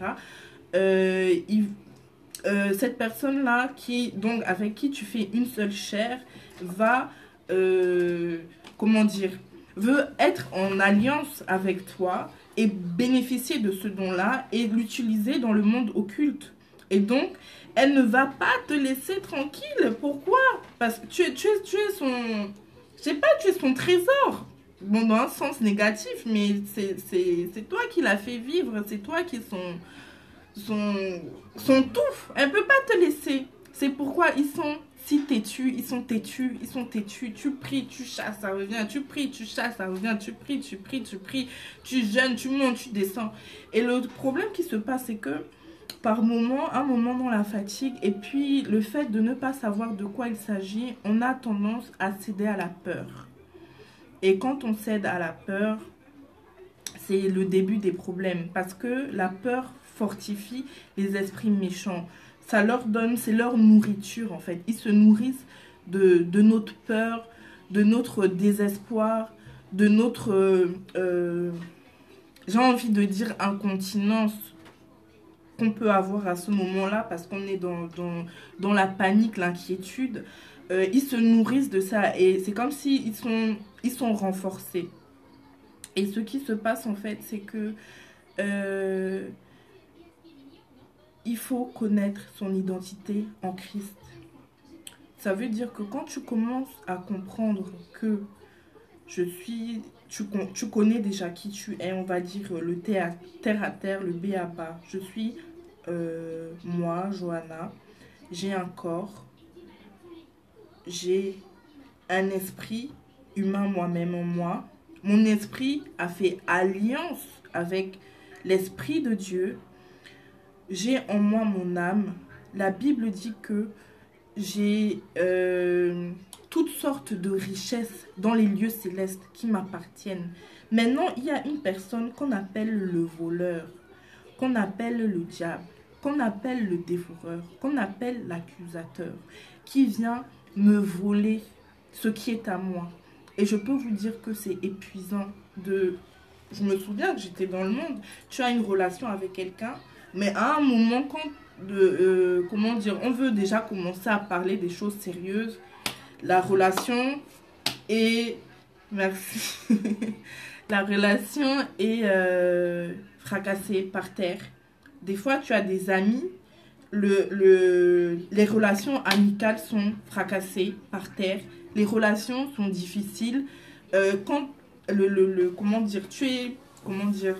Cette personne-là, donc, avec qui tu fais une seule chair, va, comment dire, veut être en alliance avec toi et bénéficier de ce don-là et l'utiliser dans le monde occulte. Et donc, elle ne va pas te laisser tranquille. Pourquoi? Parce que tu es son... Je sais pas, tu es son trésor. Bon, dans un sens négatif, mais c'est toi qui l'as fait vivre. C'est toi qui es son tout. Elle peut pas te laisser. C'est pourquoi ils sont si têtus. Ils sont têtus. Ils sont têtus. Tu pries, tu chasses, ça revient. Tu pries, tu chasses, ça revient. Tu pries, tu pries, tu pries. Tu jeûnes, tu montes, tu descends. Et le problème qui se passe, c'est que par moment, un moment dans la fatigue et puis le fait de ne pas savoir de quoi il s'agit, on a tendance à céder à la peur. Et quand on cède à la peur, c'est le début des problèmes parce que la peur fortifie les esprits méchants. Ça leur donne, c'est leur nourriture en fait. Ils se nourrissent de notre peur, de notre désespoir, de notre, j'ai envie de dire, incontinence qu'on peut avoir à ce moment-là parce qu'on est dans la panique, l'inquiétude. Ils se nourrissent de ça et c'est comme si ils sont renforcés. Et ce qui se passe en fait, c'est que il faut connaître son identité en Christ. Ça veut dire que quand tu commences à comprendre que tu connais déjà qui tu es, on va dire le terre à terre, le B à bas. Je suis moi, Johanna, j'ai un corps, j'ai un esprit humain moi-même en moi. Mon esprit a fait alliance avec l'esprit de Dieu. J'ai en moi mon âme. La Bible dit que j'ai toutes sortes de richesses dans les lieux célestes qui m'appartiennent. Maintenant, il y a une personne qu'on appelle le voleur, qu'on appelle le diable, qu'on appelle le dévoreur, qu'on appelle l'accusateur, qui vient me voler ce qui est à moi. Et je peux vous dire que c'est épuisant de... Je me souviens que j'étais dans le monde, tu as une relation avec quelqu'un, mais à un moment, quand comment dire, on veut déjà commencer à parler des choses sérieuses, la relation est... Merci. La relation est fracassée par terre. Des fois, tu as des amis, les relations amicales sont fracassées par terre. Les relations sont difficiles. Quand comment dire,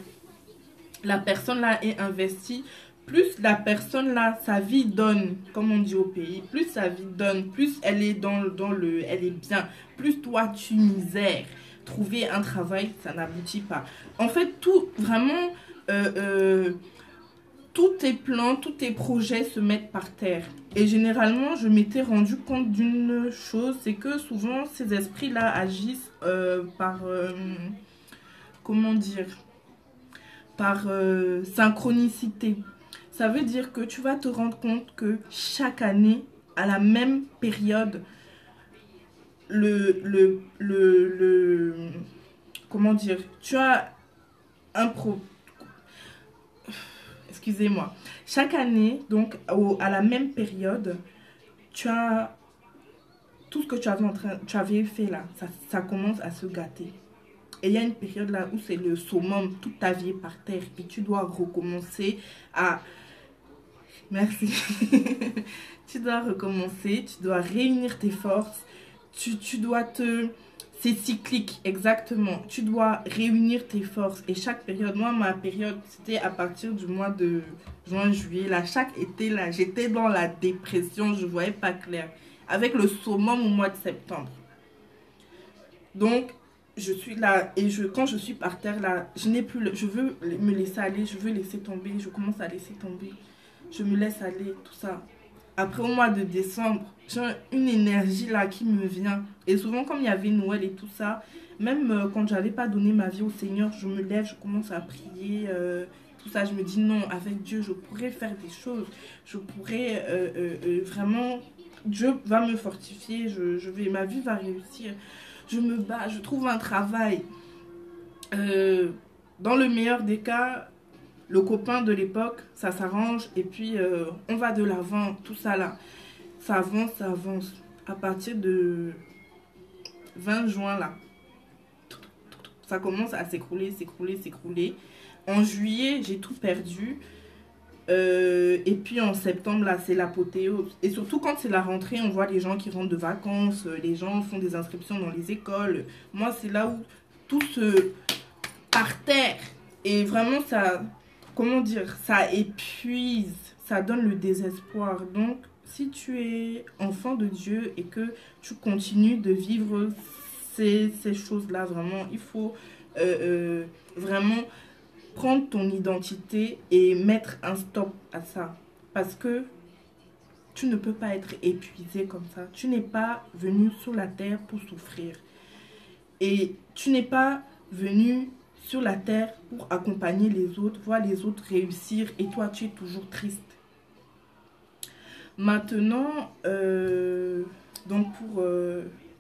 la personne là est investie, plus la personne là, sa vie donne, comme on dit au pays, plus sa vie donne, plus elle est elle est bien, plus toi tu misères. Trouver un travail, ça n'aboutit pas. En fait, tout, vraiment, tous tes plans, tous tes projets se mettent par terre. Et généralement, je m'étais rendu compte d'une chose, c'est que souvent, ces esprits-là agissent par, comment dire, par synchronicité. Ça veut dire que tu vas te rendre compte que chaque année, à la même période, comment dire, tu as un excusez-moi. Chaque année, donc à la même période, tu as tout ce que tu avais fait là, ça commence à se gâter. Et il y a une période là où c'est le summum, toute ta vie est par terre et tu dois recommencer à... Merci. Tu dois recommencer, tu dois réunir tes forces, tu dois te... C'est cyclique, exactement. Tu dois réunir tes forces. Et chaque période, moi, ma période, c'était à partir du mois de juin, juillet. Là, chaque été, là, j'étais dans la dépression. Je ne voyais pas clair. Avec le summum au mois de septembre. Donc, je suis là. Et quand je suis par terre, là, je n'ai plus... Je veux me laisser aller. Je veux laisser tomber. Je commence à laisser tomber. Je me laisse aller, tout ça. Après, au mois de décembre, j'ai une énergie là qui me vient. Et souvent, comme il y avait Noël et tout ça, même quand j'avais pas donné ma vie au Seigneur, je me lève, je commence à prier, tout ça. Je me dis non, avec Dieu, je pourrais faire des choses. Je pourrais vraiment Dieu va me fortifier, ma vie va réussir. Je me bats, je trouve un travail. Dans le meilleur des cas, le copain de l'époque, ça s'arrange et puis on va de l'avant, tout ça là. Ça avance, ça avance. À partir de 20 juin là, ça commence à s'écrouler, s'écrouler, s'écrouler. En juillet, j'ai tout perdu. Et puis en septembre, là, c'est l'apothéose. Et surtout quand c'est la rentrée, on voit les gens qui rentrent de vacances, les gens font des inscriptions dans les écoles. Moi, c'est là où tout se par terre. Et vraiment, ça, comment dire, ça épuise, ça donne le désespoir. Donc, si tu es enfant de Dieu et que tu continues de vivre ces choses-là, vraiment, il faut vraiment prendre ton identité et mettre un stop à ça. Parce que tu ne peux pas être épuisé comme ça. Tu n'es pas venu sur la terre pour souffrir. Et tu n'es pas venu sur la terre pour accompagner les autres, voir les autres réussir et toi, tu es toujours triste. Maintenant, donc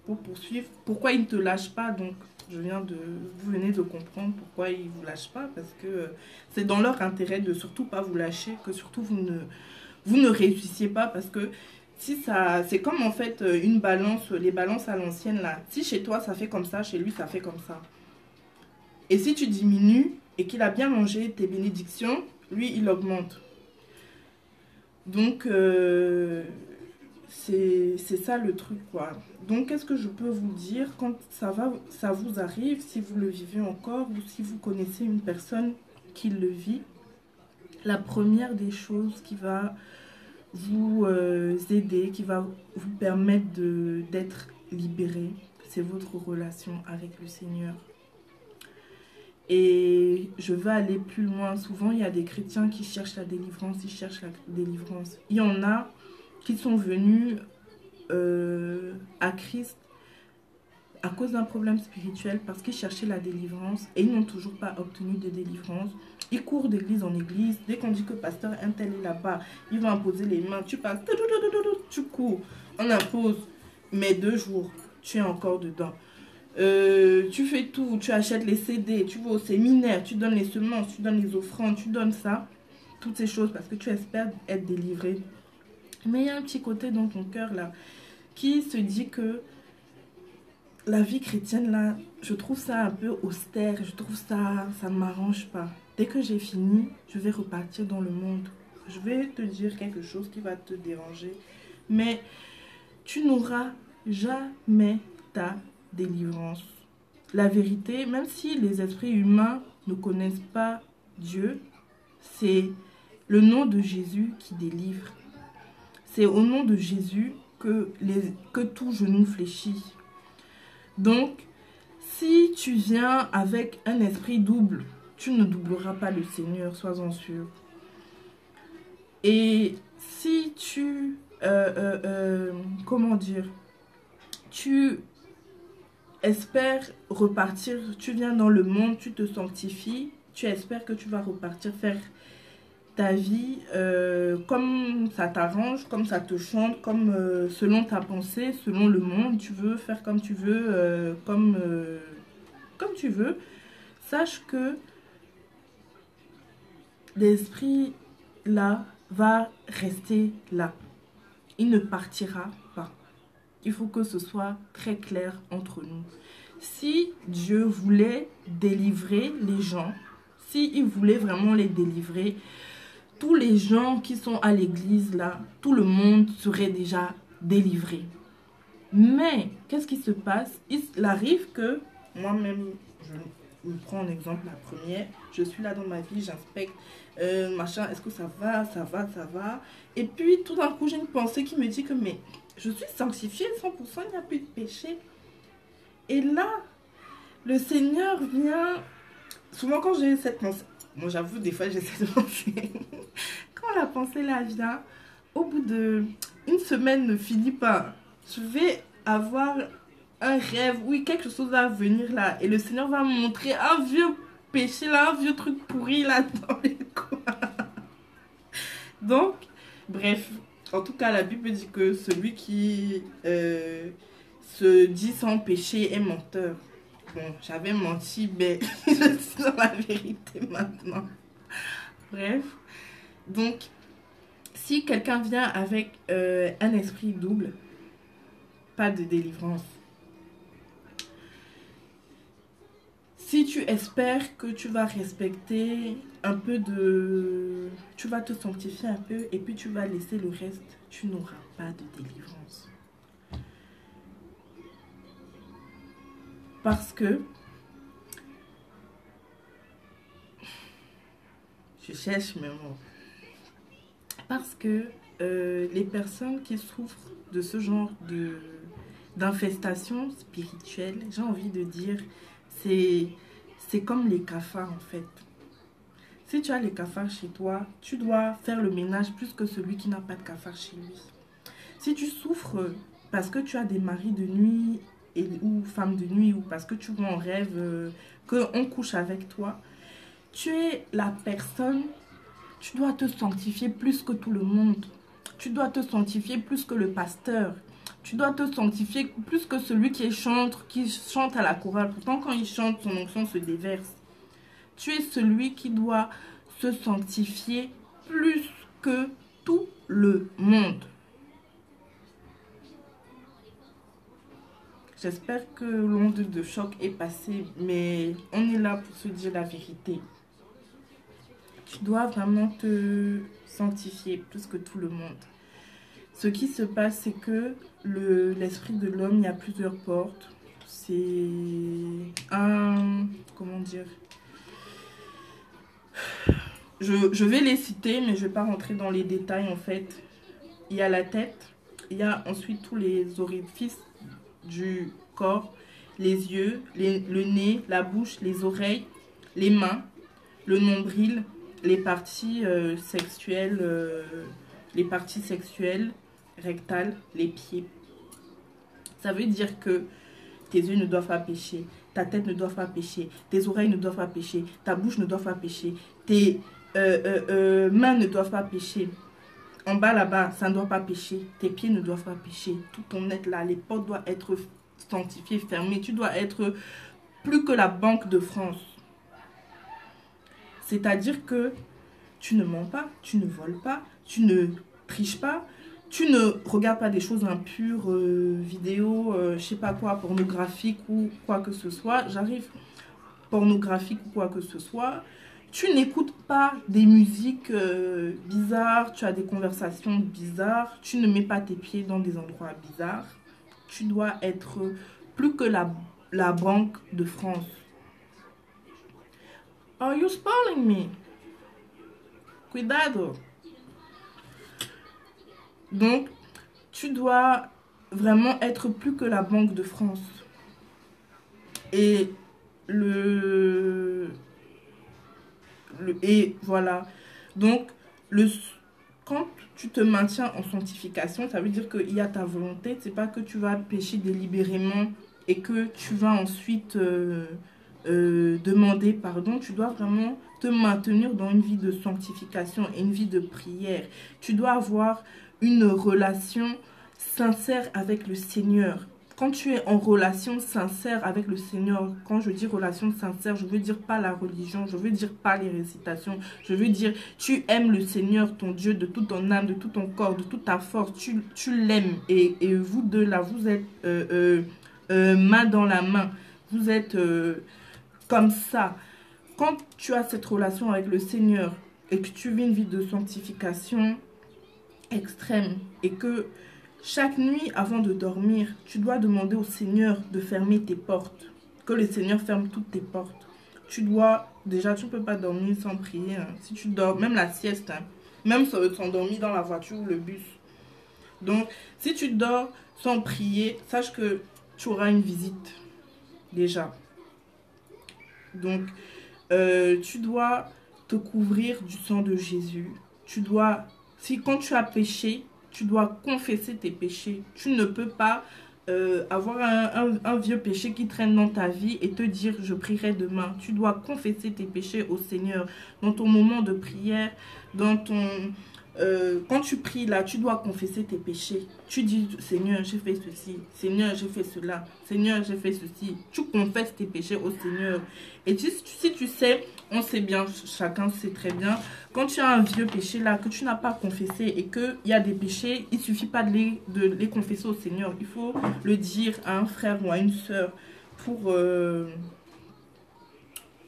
pour poursuivre, pourquoi il ne te lâche pas? Donc, vous venez de comprendre pourquoi ils ne vous lâchent pas, parce que c'est dans leur intérêt de surtout pas vous lâcher, que surtout vous ne réussissiez pas, parce que si ça, c'est comme en fait une balance, les balances à l'ancienne là. Si chez toi ça fait comme ça, chez lui ça fait comme ça. Et si tu diminues et qu'il a bien mangé tes bénédictions, lui il augmente. Donc c'est ça le truc quoi. Donc qu'est-ce que je peux vous dire quand ça vous arrive, si vous le vivez encore ou si vous connaissez une personne qui le vit. La première des choses qui va vous aider, qui va vous permettre d'être libéré, c'est votre relation avec le Seigneur. Et je veux aller plus loin. Souvent, il y a des chrétiens qui cherchent la délivrance, ils cherchent la délivrance. Il y en a qui sont venus à Christ à cause d'un problème spirituel parce qu'ils cherchaient la délivrance et ils n'ont toujours pas obtenu de délivrance. Ils courent d'église en église. Dès qu'on dit que pasteur un tel est là-bas, il va imposer les mains. Tu passes, tu cours, on impose. Mais 2 jours, tu es encore dedans. Tu fais tout, tu achètes les CD, tu vas au séminaire, tu donnes les semences, tu donnes les offrandes, tu donnes ça. Toutes ces choses parce que tu espères être délivré. Mais il y a un petit côté dans ton cœur là qui se dit que la vie chrétienne là, je trouve ça un peu austère, je trouve ça ne m'arrange pas. Dès que j'ai fini, je vais repartir dans le monde. Je vais te dire quelque chose qui va te déranger, mais tu n'auras jamais ta délivrance. La vérité, même si les esprits humains ne connaissent pas Dieu, c'est le nom de Jésus qui délivre. C'est au nom de Jésus que tout genou fléchit. Donc, si tu viens avec un esprit double, tu ne doubleras pas le Seigneur, sois-en sûr. Et si tu, comment dire, tu espères repartir, tu viens dans le monde, tu te sanctifies, tu espères que tu vas repartir faire ta vie comme ça t'arrange, comme ça te chante, comme selon ta pensée, selon le monde, tu veux faire comme tu veux, comme tu veux. Sache que l'esprit là va rester là. Il ne partira pas. Il faut que ce soit très clair entre nous. Si Dieu voulait délivrer les gens, s'il voulait vraiment les délivrer, tous les gens qui sont à l'église là, tout le monde serait déjà délivré. Mais qu'est-ce qui se passe? Il arrive que moi-même, je me prends en exemple la première, je suis là dans ma vie, j'inspecte, machin, est-ce que ça va, ça va, ça va. Et puis tout d'un coup, j'ai une pensée qui me dit que mais je suis sanctifiée 100%, il n'y a plus de péché. Et là, le Seigneur vient, souvent quand j'ai cette pensée, moi j'avoue des fois j'ai cette pensée, quand la pensée là vient, au bout d'une semaine ne finit pas, je vais avoir un rêve, oui, quelque chose va venir là, et le Seigneur va me montrer un vieux péché là, un vieux truc pourri là dans les coins. Donc, bref, En tout cas, la Bible dit que celui qui se dit sans péché est menteur. Bon, j'avais menti, mais je suis dans la vérité maintenant. Bref. Donc, si quelqu'un vient avec un esprit double, pas de délivrance. Si tu espères que tu vas respecter un peu de... Tu vas te sanctifier un peu et puis tu vas laisser le reste, tu n'auras pas de délivrance. Parce que... Je cherche mes mots. Parce que les personnes qui souffrent de ce genre d'infestation spirituelle, j'ai envie de dire, c'est comme les cafards en fait. Si tu as les cafards chez toi, tu dois faire le ménage plus que celui qui n'a pas de cafards chez lui. Si tu souffres parce que tu as des maris de nuit ou femmes de nuit ou parce que tu vois en rêve qu'on couche avec toi, tu es la personne, tu dois te sanctifier plus que tout le monde. Tu dois te sanctifier plus que le pasteur. Tu dois te sanctifier plus que celui qui chante à la chorale. Pourtant, quand il chante, son onction se déverse. Tu es celui qui doit se sanctifier plus que tout le monde. J'espère que l'onde de choc est passée, mais on est là pour se dire la vérité. Tu dois vraiment te sanctifier plus que tout le monde. Ce qui se passe, c'est que l'esprit de l'homme, il y a plusieurs portes. C'est un... Comment dire? Je vais les citer, mais je ne vais pas rentrer dans les détails en fait. Il y a la tête, il y a ensuite tous les orifices du corps, les yeux, le nez, la bouche, les oreilles, les mains, le nombril, les parties sexuelles, rectales, les pieds. Ça veut dire que tes yeux ne doivent pas pécher, ta tête ne doit pas pécher, tes oreilles ne doivent pas pécher, ta bouche ne doit pas pécher, tes mains ne doivent pas pécher. En bas là-bas, ça ne doit pas pécher, tes pieds ne doivent pas pécher, tout ton être là, les portes doivent être sanctifiées, fermées, tu dois être plus que la Banque de France. C'est-à-dire que tu ne mens pas, tu ne voles pas, tu ne triches pas, tu ne regardes pas des choses impures, vidéos, je sais pas quoi, pornographiques ou quoi que ce soit. J'arrive, pornographique ou quoi que ce soit. Tu n'écoutes pas des musiques bizarres, tu as des conversations bizarres, tu ne mets pas tes pieds dans des endroits bizarres. Tu dois être plus que la Banque de France. Are you spoiling me? Cuidado. Donc, tu dois vraiment être plus que la Banque de France. Et et voilà. Donc, quand tu te maintiens en sanctification, ça veut dire qu'il y a ta volonté. C'est pas que tu vas pécher délibérément et que tu vas ensuite demander pardon. Tu dois vraiment te maintenir dans une vie de sanctification et une vie de prière. Tu dois avoir une relation sincère avec le Seigneur. Quand tu es en relation sincère avec le Seigneur, quand je dis relation sincère, je veux dire pas la religion, je veux dire pas les récitations, je veux dire tu aimes le Seigneur, ton Dieu, de toute ton âme, de tout ton corps, de toute ta force, tu l'aimes et vous deux là, vous êtes main dans la main, vous êtes comme ça. Quand tu as cette relation avec le Seigneur et que tu vis une vie de sanctification extrême et que chaque nuit, avant de dormir, tu dois demander au Seigneur de fermer tes portes. Que le Seigneur ferme toutes tes portes. Déjà, tu ne peux pas dormir sans prier. Hein. Si tu dors, même la sieste, hein, même s'endormir dans la voiture ou le bus. Donc, si tu dors sans prier, sache que tu auras une visite. Déjà. Donc, tu dois te couvrir du sang de Jésus. Quand tu as péché, tu dois confesser tes péchés. Tu ne peux pas avoir un vieux péché qui traîne dans ta vie et te dire je prierai demain. Tu dois confesser tes péchés au Seigneur dans ton moment de prière, dans quand tu pries là, tu dois confesser tes péchés. Tu dis, Seigneur, j'ai fait ceci. Seigneur, j'ai fait cela. Seigneur, j'ai fait ceci. Tu confesses tes péchés au Seigneur. Et si tu sais, on sait bien, chacun sait très bien, quand tu as un vieux péché là, que tu n'as pas confessé et qu'il y a des péchés, il ne suffit pas de les confesser au Seigneur. Il faut le dire à un frère ou à une sœur pour...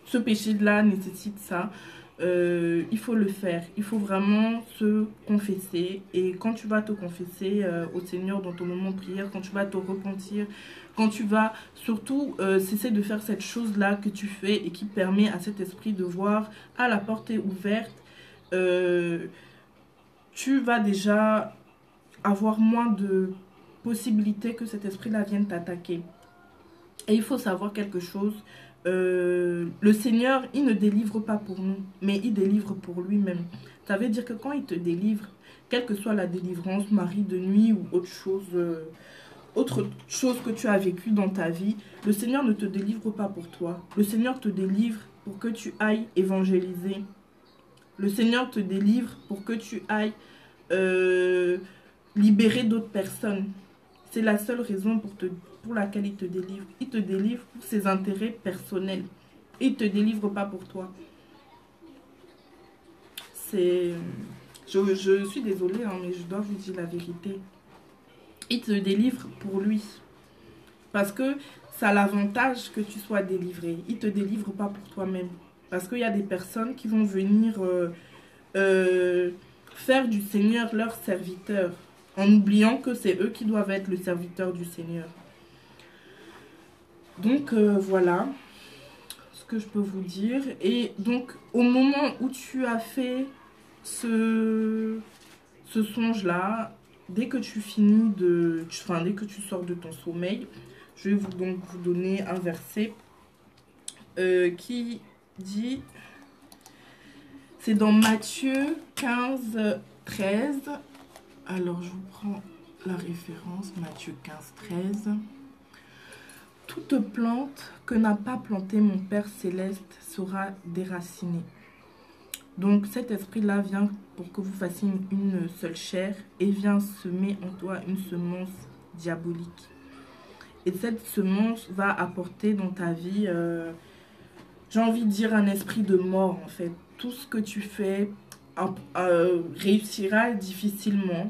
ce péché-là nécessite ça. Il faut le faire. Il faut vraiment se confesser. Et quand tu vas te confesser au Seigneur dans ton moment de prière, quand tu vas te repentir, quand tu vas surtout cesser de faire cette chose-là que tu fais et qui permet à cet esprit de voir à la portée ouverte, tu vas déjà avoir moins de possibilités que cet esprit-là vienne t'attaquer. Et il faut savoir quelque chose. Le Seigneur, il ne délivre pas pour nous, mais il délivre pour lui-même. Ça veut dire que quand il te délivre, quelle que soit la délivrance, mari de nuit ou autre chose que tu as vécu dans ta vie, le Seigneur ne te délivre pas pour toi. Le Seigneur te délivre pour que tu ailles évangéliser. Le Seigneur te délivre pour que tu ailles libérer d'autres personnes. C'est la seule raison pour laquelle il te délivre. Il te délivre pour ses intérêts personnels. Il ne te délivre pas pour toi. Je suis désolée, hein, mais je dois vous dire la vérité. Il te délivre pour lui. Parce que ça a l'avantage que tu sois délivré. Il ne te délivre pas pour toi-même. Parce qu'il y a des personnes qui vont venir faire du Seigneur leur serviteur, en oubliant que c'est eux qui doivent être le serviteur du Seigneur. Donc voilà ce que je peux vous dire. Et donc au moment où tu as fait ce songe-là, dès que tu finis dès que tu sors de ton sommeil, je vais vous donner un verset qui dit, c'est dans Matthieu 15, 13. Alors, je vous prends la référence, Matthieu 15, 13. Toute plante que n'a pas plantée mon Père Céleste sera déracinée. Donc, cet esprit-là vient pour que vous fassiez une seule chair et vient semer en toi une semence diabolique. Et cette semence va apporter dans ta vie, j'ai envie de dire, un esprit de mort, en fait. Tout ce que tu fais réussira difficilement.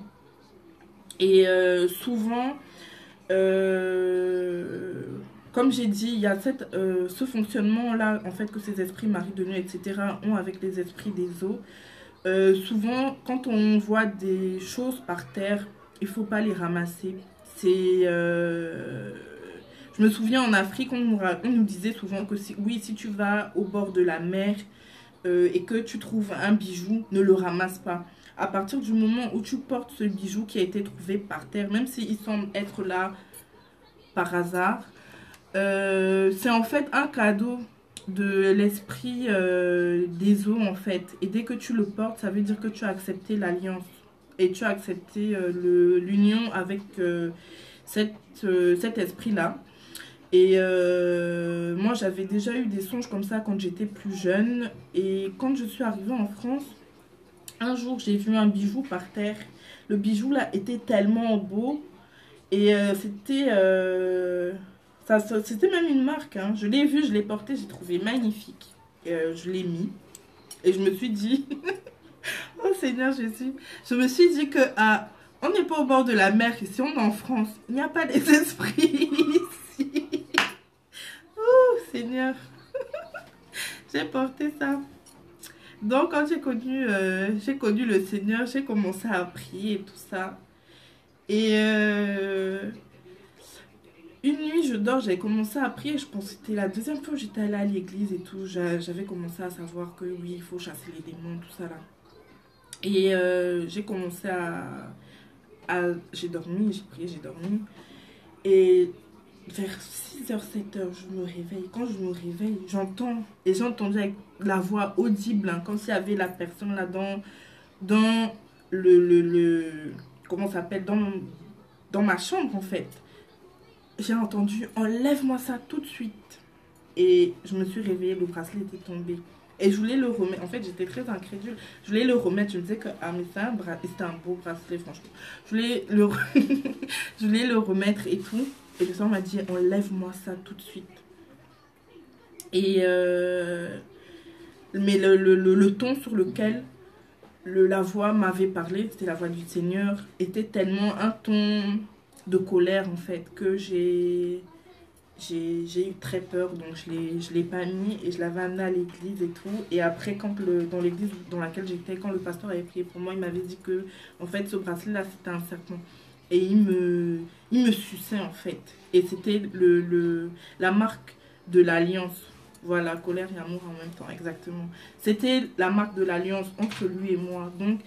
Et souvent, comme j'ai dit, il y a ce fonctionnement-là, en fait, que ces esprits mari de nuit, etc., ont avec les esprits des eaux. Souvent, quand on voit des choses par terre, il ne faut pas les ramasser. Je me souviens en Afrique, on nous disait souvent que si tu vas au bord de la mer et que tu trouves un bijou, ne le ramasse pas. À partir du moment où tu portes ce bijou qui a été trouvé par terre, même s'il semble être là par hasard, c'est en fait un cadeau de l'esprit des eaux en fait. Et dès que tu le portes, ça veut dire que tu as accepté l'alliance. Et tu as accepté l'union avec cet esprit-là. Et moi, j'avais déjà eu des songes comme ça quand j'étais plus jeune. Et quand je suis arrivée en France, un jour, j'ai vu un bijou par terre. Le bijou, là, était tellement beau. Et c'était même une marque. Hein. Je l'ai vu, je l'ai porté, j'ai trouvé magnifique. Je l'ai mis. Et je me suis dit... oh Seigneur Jésus. Je me suis dit que... on n'est pas au bord de la mer ici, on est en France. Il n'y a pas des esprits ici. Oh Seigneur. J'ai porté ça. Donc quand j'ai connu le Seigneur, j'ai commencé à prier et tout ça. Et une nuit je dors, j'avais commencé à prier. Je pense que c'était la deuxième fois que j'étais allée à l'église et tout. J'avais commencé à savoir que oui, il faut chasser les démons, tout ça là. Et j'ai commencé j'ai dormi, j'ai prié, j'ai dormi. Et vers 6h, 7h, je me réveille. Quand je me réveille, j'entends. Et j'ai entendu avec la voix audible, hein, comme s'il y avait la personne là dans comment ça s'appelle, dans ma chambre en fait. J'ai entendu, enlève-moi ça tout de suite. Et je me suis réveillée, le bracelet était tombé. Et je voulais le remettre. En fait, j'étais très incrédule. Je voulais le remettre. Je me disais que ah, mais c'était un beau bracelet, franchement. Je voulais le, je voulais le remettre et tout. Et le soeur m'a dit, enlève-moi ça tout de suite. Et mais le ton sur lequel la voix m'avait parlé, c'était la voix du Seigneur, était tellement un ton de colère en fait que j'ai eu très peur, donc je l'ai pas mis et je l'avais amené à l'église et tout. Et après, dans l'église dans laquelle j'étais, quand le pasteur avait prié pour moi, il m'avait dit que en fait ce bracelet là c'était un serpent. Et il me suçait en fait. Et c'était la marque de l'alliance. Voilà, colère et amour en même temps, exactement. C'était la marque de l'alliance entre lui et moi. Donc,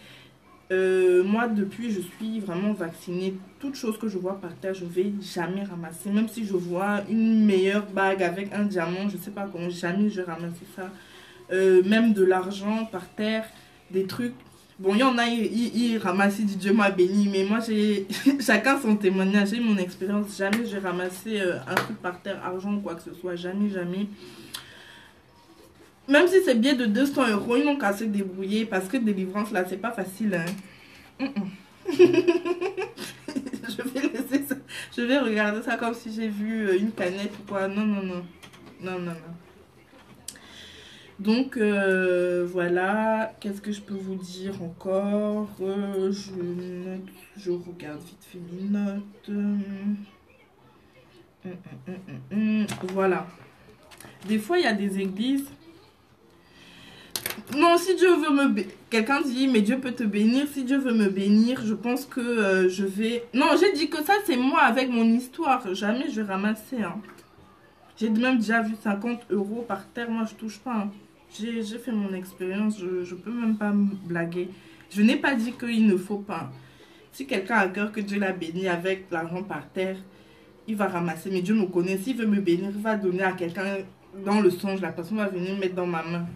moi, depuis, je suis vraiment vaccinée. Toute chose que je vois par terre, je ne vais jamais ramasser. Même si je vois une meilleure bague avec un diamant, je ne sais pas comment, jamais je vais ramasser ça. Même de l'argent par terre, des trucs. Bon, il y en a, ils ramassent, dit Dieu m'a béni. Mais moi, chacun son témoignage, j'ai mon expérience. Jamais je vais ramasser un truc par terre, argent ou quoi que ce soit. Jamais, jamais. Même si c'est bien de 200 €, ils n'ont qu'à se débrouiller parce que délivrance là, c'est pas facile. Hein. Je vais regarder ça comme si j'ai vu une canette ou quoi. Non, non, non. Non, non, non. Donc, voilà. Qu'est-ce que je peux vous dire encore? Je regarde vite fait mes notes. Voilà. Des fois, il y a des églises. Non, si Dieu veut me bénir, quelqu'un dit, mais Dieu peut te bénir. Si Dieu veut me bénir, je pense que je vais... Non, j'ai dit que ça, c'est moi avec mon histoire. Jamais je vais ramasser. Hein. J'ai même déjà vu 50 € par terre. Moi, je touche pas. Hein. J'ai fait mon expérience. Je peux même pas me blaguer. Je n'ai pas dit qu'il ne faut pas. Si quelqu'un a cœur que Dieu l'a béni avec l'argent par terre, il va ramasser. Mais Dieu me connaît. S'il veut me bénir, il va donner à quelqu'un dans le songe. La personne va venir mettre dans ma main.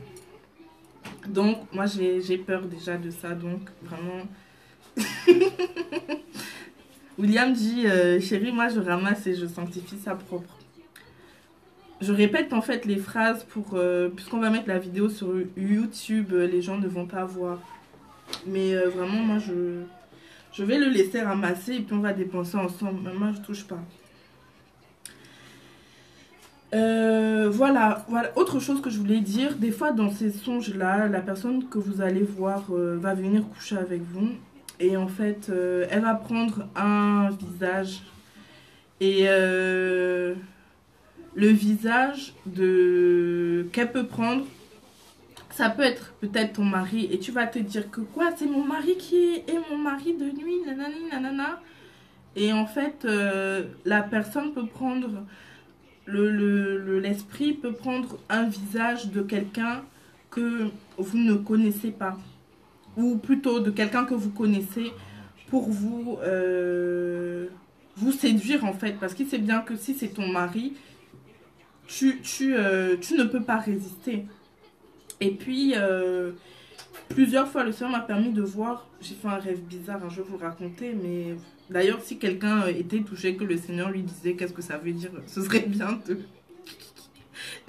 Donc, moi, j'ai peur déjà de ça. Donc, vraiment... William dit, chérie, moi, je ramasse et je sanctifie ça propre. Je répète, en fait, les phrases pour... puisqu'on va mettre la vidéo sur YouTube, les gens ne vont pas voir. Mais vraiment, moi, je vais le laisser ramasser et puis on va dépenser ensemble. Mais moi, je touche pas. Voilà. Autre chose que je voulais dire, des fois dans ces songes-là, la personne que vous allez voir va venir coucher avec vous. Et en fait, elle va prendre un visage. Et le visage qu'elle peut prendre, ça peut être peut-être ton mari. Et tu vas te dire que quoi, c'est mon mari qui est mon mari de nuit, nanani, nanana. Et en fait, la personne peut prendre... L'esprit peut prendre un visage de quelqu'un que vous ne connaissez pas. Ou plutôt de quelqu'un que vous connaissez pour vous séduire en fait. Parce qu'il sait bien que si c'est ton mari, tu ne peux pas résister. Et puis, plusieurs fois, le Seigneur m'a permis de voir... J'ai fait un rêve bizarre, hein, je vais vous le raconter, mais... D'ailleurs, si quelqu'un était touché, que le Seigneur lui disait qu'est-ce que ça veut dire, ce serait bien de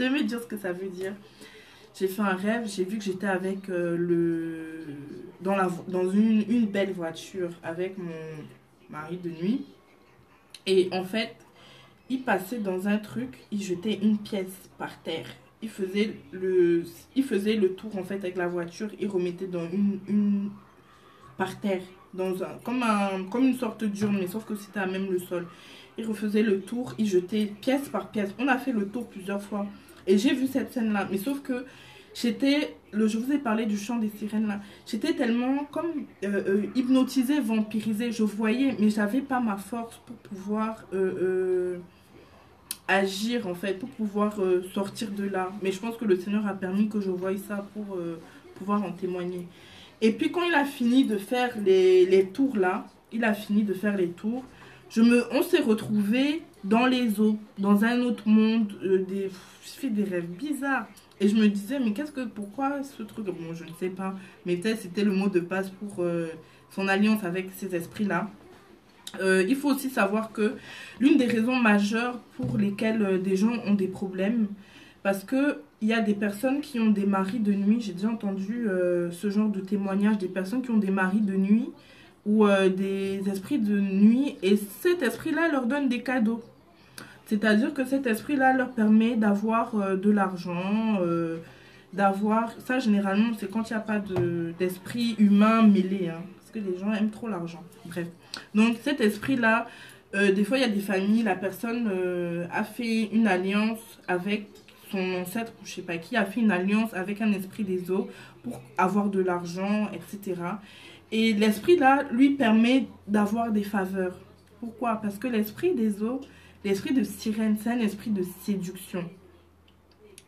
me dire ce que ça veut dire. J'ai fait un rêve, j'ai vu que j'étais avec dans une belle voiture avec mon mari de nuit. Et en fait, il passait dans un truc, il jetait une pièce par terre. Il faisait le tour en fait avec la voiture, il remettait dans une par terre. Comme une sorte d'urne, mais sauf que c'était à même le sol. Il refaisait le tour, il jetait pièce par pièce. On a fait le tour plusieurs fois. Et j'ai vu cette scène-là. Mais sauf que je vous ai parlé du chant des sirènes là. J'étais tellement comme hypnotisée, vampirisée. Je voyais, mais j'avais pas ma force pour pouvoir agir en fait, pour pouvoir sortir de là. Mais je pense que le Seigneur a permis que je voie ça pour pouvoir en témoigner. Et puis quand il a fini de faire les tours là, on s'est retrouvés dans les eaux, dans un autre monde, je fais des rêves bizarres. Et je me disais, mais pourquoi ce truc? Bon, je ne sais pas, mais peut-être c'était le mot de passe pour son alliance avec ces esprits-là. Il faut aussi savoir que l'une des raisons majeures pour lesquelles des gens ont des problèmes, parce que il y a des personnes qui ont des maris de nuit. J'ai déjà entendu ce genre de témoignage, des personnes qui ont des maris de nuit ou des esprits de nuit. Et cet esprit-là leur donne des cadeaux. C'est-à-dire que cet esprit-là leur permet d'avoir de l'argent, d'avoir... Ça, généralement, c'est quand il n'y a pas d'esprit humain mêlé. Hein, parce que les gens aiment trop l'argent. Bref. Donc, cet esprit-là, des fois, il y a des familles, la personne a fait une alliance avec son ancêtre, ou je sais pas qui, a fait une alliance avec un esprit des eaux pour avoir de l'argent, etc. Et l'esprit-là, lui, permet d'avoir des faveurs. Pourquoi? Parce que l'esprit des eaux, l'esprit de sirène, c'est un esprit de séduction.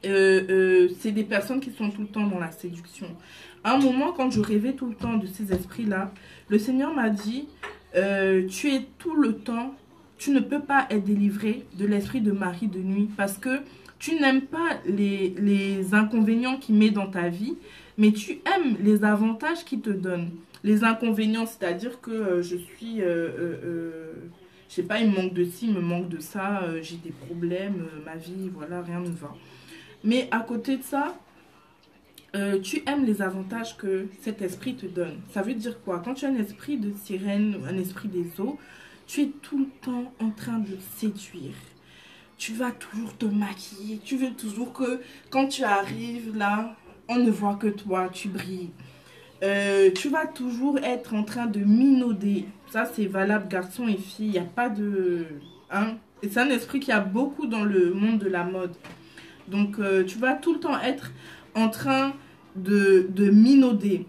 C'est des personnes qui sont tout le temps dans la séduction. À un moment, quand je rêvais tout le temps de ces esprits-là, le Seigneur m'a dit, tu es tout le temps, tu ne peux pas être délivré de l'esprit de mari de nuit parce que tu n'aimes pas les inconvénients qu'il met dans ta vie, mais tu aimes les avantages qu'il te donne. Les inconvénients, c'est-à-dire que je suis... je sais pas, il me manque de ci, il me manque de ça, j'ai des problèmes, ma vie, voilà, rien ne va. Mais à côté de ça, tu aimes les avantages que cet esprit te donne. Ça veut dire quoi? Quand tu as un esprit de sirène, un esprit des eaux, tu es tout le temps en train de séduire. Tu vas toujours te maquiller, tu veux toujours que quand tu arrives là, on ne voit que toi, tu brilles. Tu vas toujours être en train de minauder. Ça, c'est valable garçon et fille. Il n'y a pas de... Hein? Et c'est un esprit qui a beaucoup dans le monde de la mode. Donc, tu vas tout le temps être en train de minauder.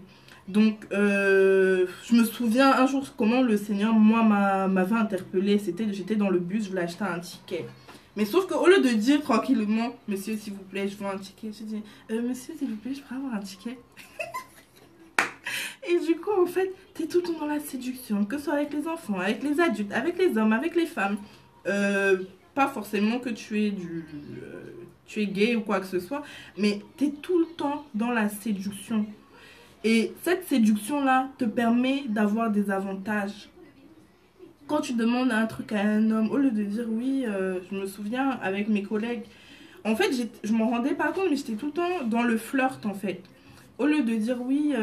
Donc, je me souviens un jour comment le Seigneur, moi, m'avait interpellée. J'étais dans le bus, je voulais acheter un ticket. Mais sauf qu'au lieu de dire tranquillement, monsieur, s'il vous plaît, je veux un ticket, je dis, monsieur, s'il vous plaît, je peux avoir un ticket. Et du coup, en fait, tu es tout le temps dans la séduction, que ce soit avec les enfants, avec les adultes, avec les hommes, avec les femmes. Pas forcément que tu es gay ou quoi que ce soit, mais tu es tout le temps dans la séduction. Et cette séduction-là te permet d'avoir des avantages. Quand tu demandes un truc à un homme, au lieu de dire oui, je me souviens avec mes collègues, en fait, je m'en rendais pas compte, mais j'étais tout le temps dans le flirt, en fait. Au lieu de dire oui,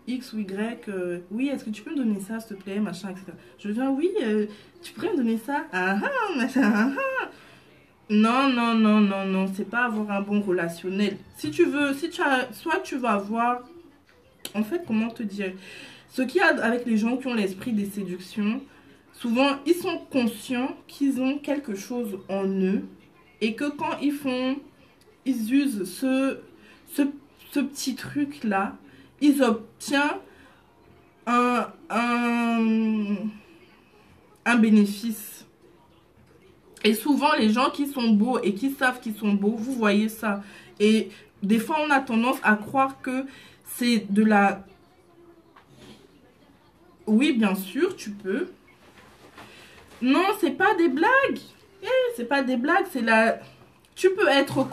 X ou Y, oui, est-ce que tu peux me donner ça, s'il te plaît, machin, etc. Je viens, oui, tu pourrais me donner ça, ah ah, machin, ah ah. Non, non, non, non, non, c'est pas avoir un bon relationnel. Si tu veux, soit tu vas avoir, en fait, comment te dire, ce qu'il y a avec les gens qui ont l'esprit des séductions, souvent, ils sont conscients qu'ils ont quelque chose en eux et que quand ils usent ce petit truc-là, ils obtiennent un bénéfice. Et souvent, les gens qui sont beaux et qui savent qu'ils sont beaux, vous voyez ça. Et des fois, on a tendance à croire que c'est de la... Oui, bien sûr, tu peux. Non, c'est pas des blagues. C'est pas des blagues, c'est la... Tu peux être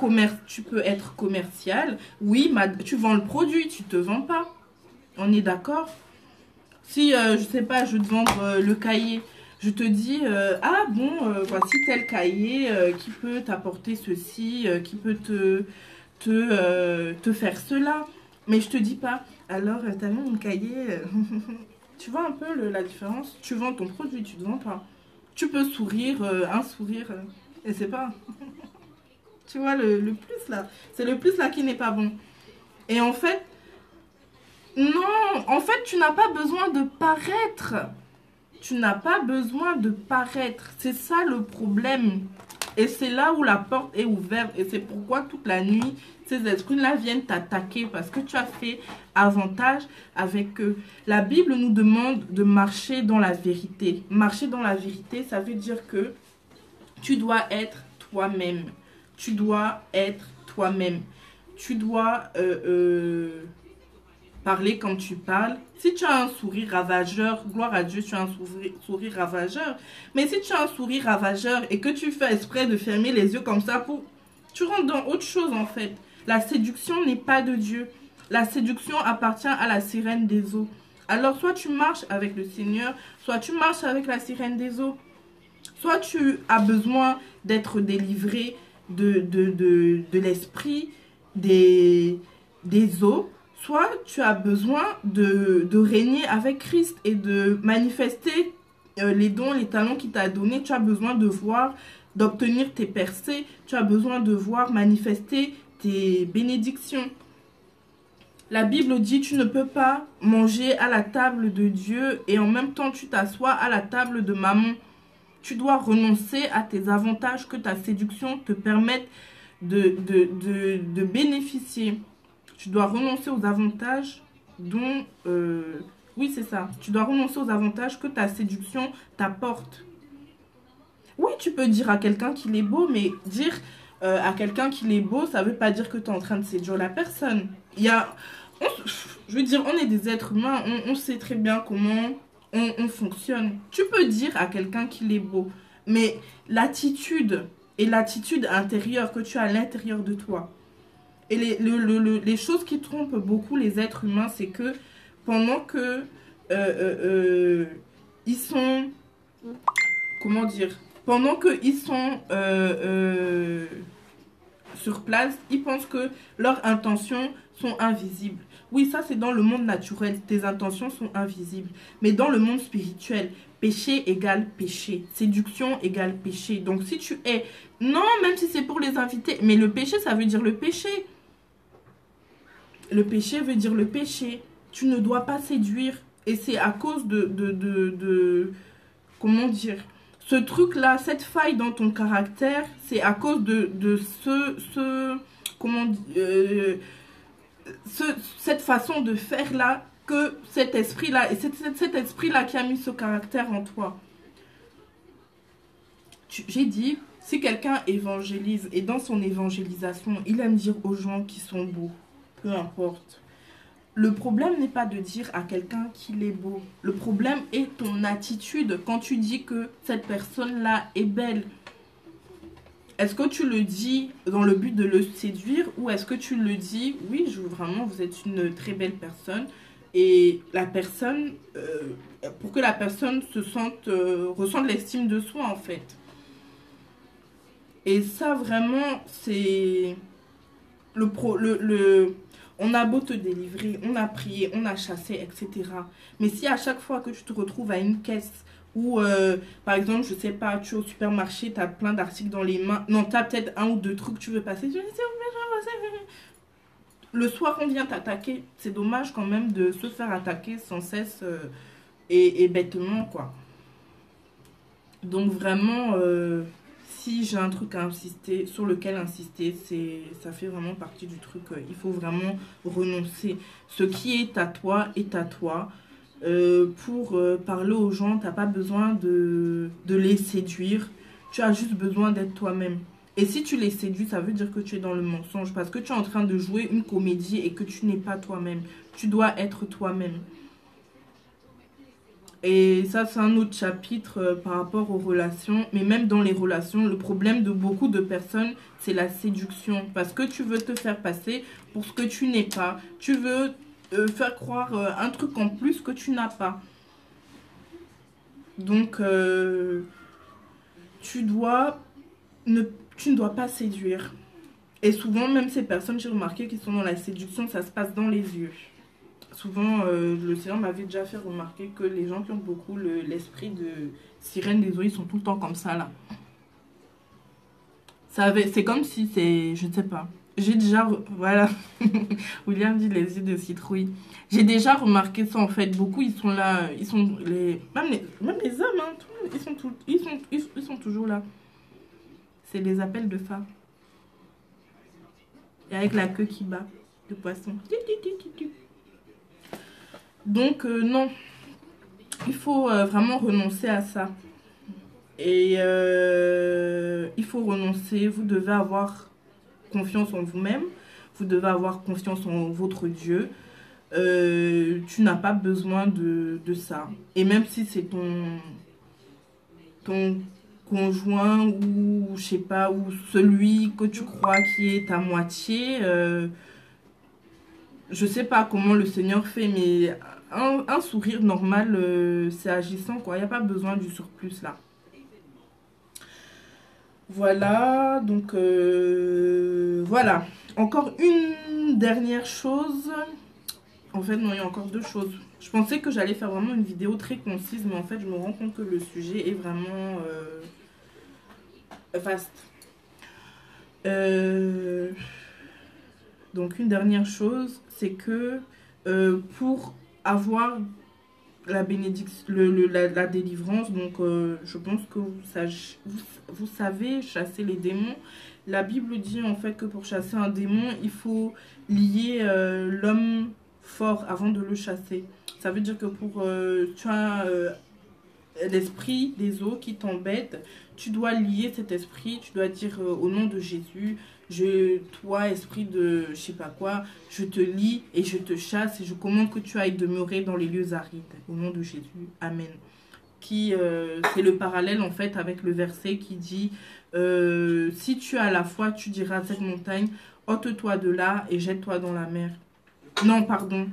commercial. Oui, tu vends le produit, tu te vends pas. On est d'accord? Si, je sais pas, je te vendre le cahier, je te dis, ah bon, voici tel cahier qui peut t'apporter ceci, qui peut te faire cela. Mais je te dis pas, alors, t'as vu mon cahier Tu vois un peu la différence? Tu vends ton produit, tu te vends pas. Tu peux sourire, un sourire, et c'est pas... Tu vois, le plus là. C'est le plus là qui n'est pas bon. Et en fait, non. En fait, tu n'as pas besoin de paraître. Tu n'as pas besoin de paraître. C'est ça le problème. Et c'est là où la porte est ouverte. Et c'est pourquoi toute la nuit, ces esprits-là viennent t'attaquer. Parce que tu as fait avantage avec eux. La Bible nous demande de marcher dans la vérité. Marcher dans la vérité, ça veut dire que tu dois être toi-même. Tu dois être toi-même. Tu dois parler comme tu parles. Si tu as un sourire ravageur, gloire à Dieu, tu as un sourire ravageur. Mais si tu as un sourire ravageur et que tu fais exprès de fermer les yeux comme ça, tu rentres dans autre chose en fait. La séduction n'est pas de Dieu. La séduction appartient à la sirène des eaux. Alors soit tu marches avec le Seigneur, soit tu marches avec la sirène des eaux. Soit tu as besoin d'être délivré de l'esprit, des eaux, soit tu as besoin de régner avec Christ et de manifester les dons, les talents qu'il t'a donnés. Tu as besoin de voir, d'obtenir tes percées. Tu as besoin de voir manifester tes bénédictions. La Bible dit, tu ne peux pas manger à la table de Dieu et en même temps tu t'assois à la table de Mammon. Tu dois renoncer à tes avantages que ta séduction te permette de bénéficier. Tu dois renoncer aux avantages dont... oui, c'est ça. Tu dois renoncer aux avantages que ta séduction t'apporte. Oui, tu peux dire à quelqu'un qu'il est beau, mais dire à quelqu'un qu'il est beau, ça ne veut pas dire que tu es en train de séduire la personne. Il y a... je veux dire, on est des êtres humains, on sait très bien comment on fonctionne. Tu peux dire à quelqu'un qu'il est beau, mais l'attitude et l'attitude intérieure que tu as à l'intérieur de toi, et les choses qui trompent beaucoup les êtres humains, c'est que pendant que ils sont, comment dire, pendant qu'ils sont sur place, ils pensent que leurs intentions sont invisibles. Oui, ça c'est dans le monde naturel, tes intentions sont invisibles. Mais dans le monde spirituel, péché égale péché, séduction égale péché. Donc si tu es, non, même si c'est pour les invités, mais le péché, ça veut dire le péché. Le péché veut dire le péché. Tu ne dois pas séduire. Et c'est à cause comment dire, ce truc-là, cette faille dans ton caractère, c'est à cause de comment dire, cette façon de faire là, que cet esprit-là, et cet esprit-là qui a mis ce caractère en toi. J'ai dit, si quelqu'un évangélise, et dans son évangélisation, il aime dire aux gens qui sont beaux, peu importe. Le problème n'est pas de dire à quelqu'un qu'il est beau. Le problème est ton attitude quand tu dis que cette personne-là est belle. Est-ce que tu le dis dans le but de le séduire ou est-ce que tu le dis, oui, vraiment, vous êtes une très belle personne et la personne, pour que la personne se sente, ressente l'estime de soi en fait. Et ça vraiment, c'est on a beau te délivrer, on a prié, on a chassé, etc. Mais si à chaque fois que tu te retrouves à une caisse ou par exemple, je sais pas, tu es au supermarché, tu as plein d'articles dans les mains, non, tu as peut-être un ou deux trucs que tu veux passer, le soir on vient t'attaquer, c'est dommage quand même de se faire attaquer sans cesse et bêtement quoi. Donc vraiment, si j'ai un truc à insister, sur lequel insister, ça fait vraiment partie du truc, il faut vraiment renoncer. Ce qui est à toi est à toi. Pour parler aux gens, tu n'as pas besoin de les séduire, tu as juste besoin d'être toi-même. Et si tu les séduis, ça veut dire que tu es dans le mensonge, parce que tu es en train de jouer une comédie et que tu n'es pas toi-même. Tu dois être toi-même. Et ça, c'est un autre chapitre par rapport aux relations. Mais même dans les relations, le problème de beaucoup de personnes, c'est la séduction. Parce que tu veux te faire passer pour ce que tu n'es pas. Tu veux faire croire un truc en plus que tu n'as pas. Donc, tu ne dois pas séduire. Et souvent, même ces personnes, j'ai remarqué, qui sont dans la séduction, ça se passe dans les yeux. Souvent, le Seigneur m'avait déjà fait remarquer que les gens qui ont beaucoup l'esprit de sirène des eaux, ils sont tout le temps comme ça, là. C'est comme si c'est... Je ne sais pas. J'ai déjà... Voilà. William dit les yeux de citrouille. J'ai déjà remarqué ça, en fait. Beaucoup, ils sont là. Ils sont... Même les hommes, hein. Ils sont toujours là. C'est les appels de phare. Et avec la queue qui bat. De poisson. Donc, non. Il faut vraiment renoncer à ça. Et il faut renoncer. Vous devez avoir confiance en vous-même. Vous devez avoir confiance en votre Dieu. Tu n'as pas besoin de ça. Et même si c'est ton conjoint ou, je sais pas, ou celui que tu crois qui est ta moitié... je sais pas comment le Seigneur fait, mais un sourire normal, c'est agissant, quoi. Il n'y a pas besoin du surplus, là. Voilà, donc voilà. Encore une dernière chose. En fait, non, il y a encore deux choses. Je pensais que j'allais faire vraiment une vidéo très concise, mais en fait, je me rends compte que le sujet est vraiment vaste. Euh, donc, une dernière chose, c'est que pour avoir la bénédiction, la délivrance, donc je pense que vous savez chasser les démons. La Bible dit en fait que pour chasser un démon, il faut lier l'homme fort avant de le chasser. Ça veut dire que pour tu as l'esprit des eaux qui t'embête, tu dois lier cet esprit, tu dois dire au nom de Jésus, toi, esprit de je sais pas quoi, je te lie et je te chasse et je commande que tu ailles demeurer dans les lieux arides. Au nom de Jésus. Amen. C'est le parallèle en fait avec le verset qui dit si tu as la foi, tu diras à cette montagne, ôte-toi de là et jette-toi dans la mer. Non, pardon.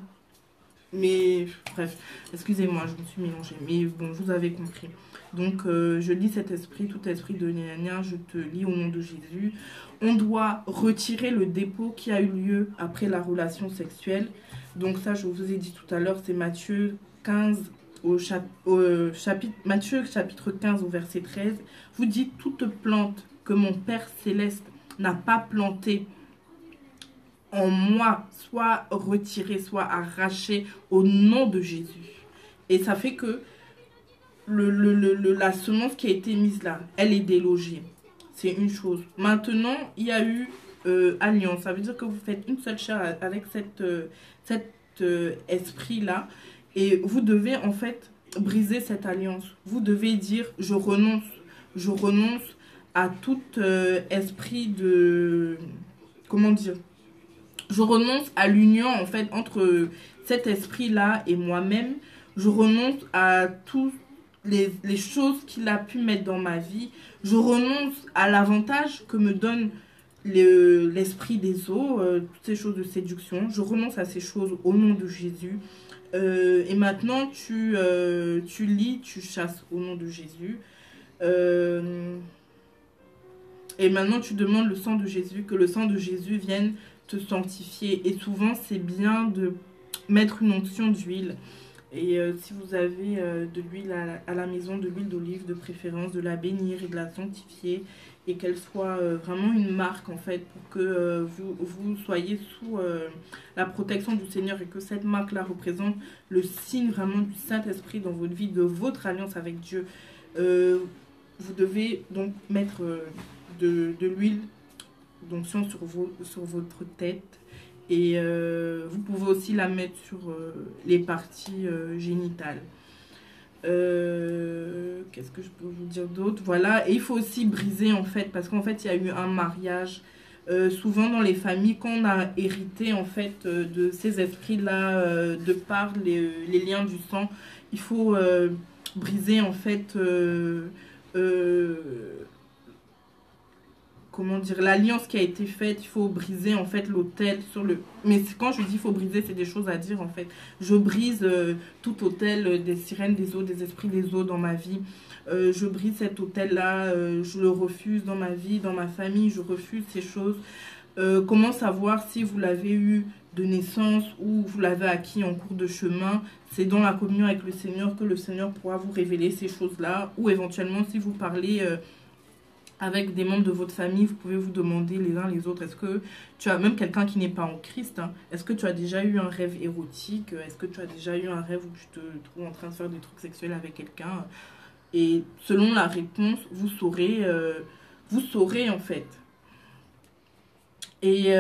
Mais bref, excusez-moi, je me suis mélangée. Mais bon, vous avez compris. Donc, je lis cet esprit, tout esprit de Néania, je te lis au nom de Jésus. On doit retirer le dépôt qui a eu lieu après la relation sexuelle. Donc ça, je vous ai dit tout à l'heure, c'est Matthieu 15, Matthieu chapitre 15 au verset 13. Vous dites, toute plante que mon Père céleste n'a pas plantée en moi, soit retiré, soit arraché au nom de Jésus. Et ça fait que la semence qui a été mise là, elle est délogée. C'est une chose. Maintenant, il y a eu alliance. Ça veut dire que vous faites une seule chair avec cet esprit-là. Et vous devez en fait briser cette alliance. Vous devez dire, je renonce. Je renonce à tout esprit de... Comment dire? Je renonce à l'union en fait entre cet esprit-là et moi-même. Je renonce à toutes les choses qu'il a pu mettre dans ma vie. Je renonce à l'avantage que me donne l'esprit des eaux, toutes ces choses de séduction. Je renonce à ces choses au nom de Jésus. Et maintenant, tu lis, tu chasses au nom de Jésus. Et maintenant, tu demandes le sang de Jésus, que le sang de Jésus vienne te sanctifier. Et souvent, c'est bien de mettre une onction d'huile. Et si vous avez de l'huile à la maison, de l'huile d'olive de préférence, de la bénir et de la sanctifier. Et qu'elle soit vraiment une marque, en fait, pour que vous soyez sous la protection du Seigneur. Et que cette marque-là représente le signe vraiment du Saint-Esprit dans votre vie, de votre alliance avec Dieu. Vous devez donc mettre... de l'huile d'onction sur votre tête et vous pouvez aussi la mettre sur les parties génitales. Qu'est-ce que je peux vous dire d'autre? Voilà, et il faut aussi briser en fait, parce qu'en fait il y a eu un mariage. Souvent dans les familles, quand on a hérité en fait de ces esprits-là, de par les liens du sang, il faut briser en fait comment dire, l'alliance qui a été faite. Il faut briser en fait l'autel sur le... Mais quand je dis il faut briser, c'est des choses à dire en fait. Je brise tout autel des sirènes des eaux, des esprits des eaux dans ma vie. Je brise cet autel-là, je le refuse dans ma vie, dans ma famille, je refuse ces choses. Comment savoir si vous l'avez eu de naissance ou vous l'avez acquis en cours de chemin? C'est dans la communion avec le Seigneur que le Seigneur pourra vous révéler ces choses-là. Ou éventuellement, si vous parlez avec des membres de votre famille, vous pouvez vous demander les uns les autres, est-ce que tu as, même quelqu'un qui n'est pas en Christ, hein, est-ce que tu as déjà eu un rêve érotique? Est-ce que tu as déjà eu un rêve où tu te trouves en train de faire des trucs sexuels avec quelqu'un? Et selon la réponse, vous saurez en fait. Et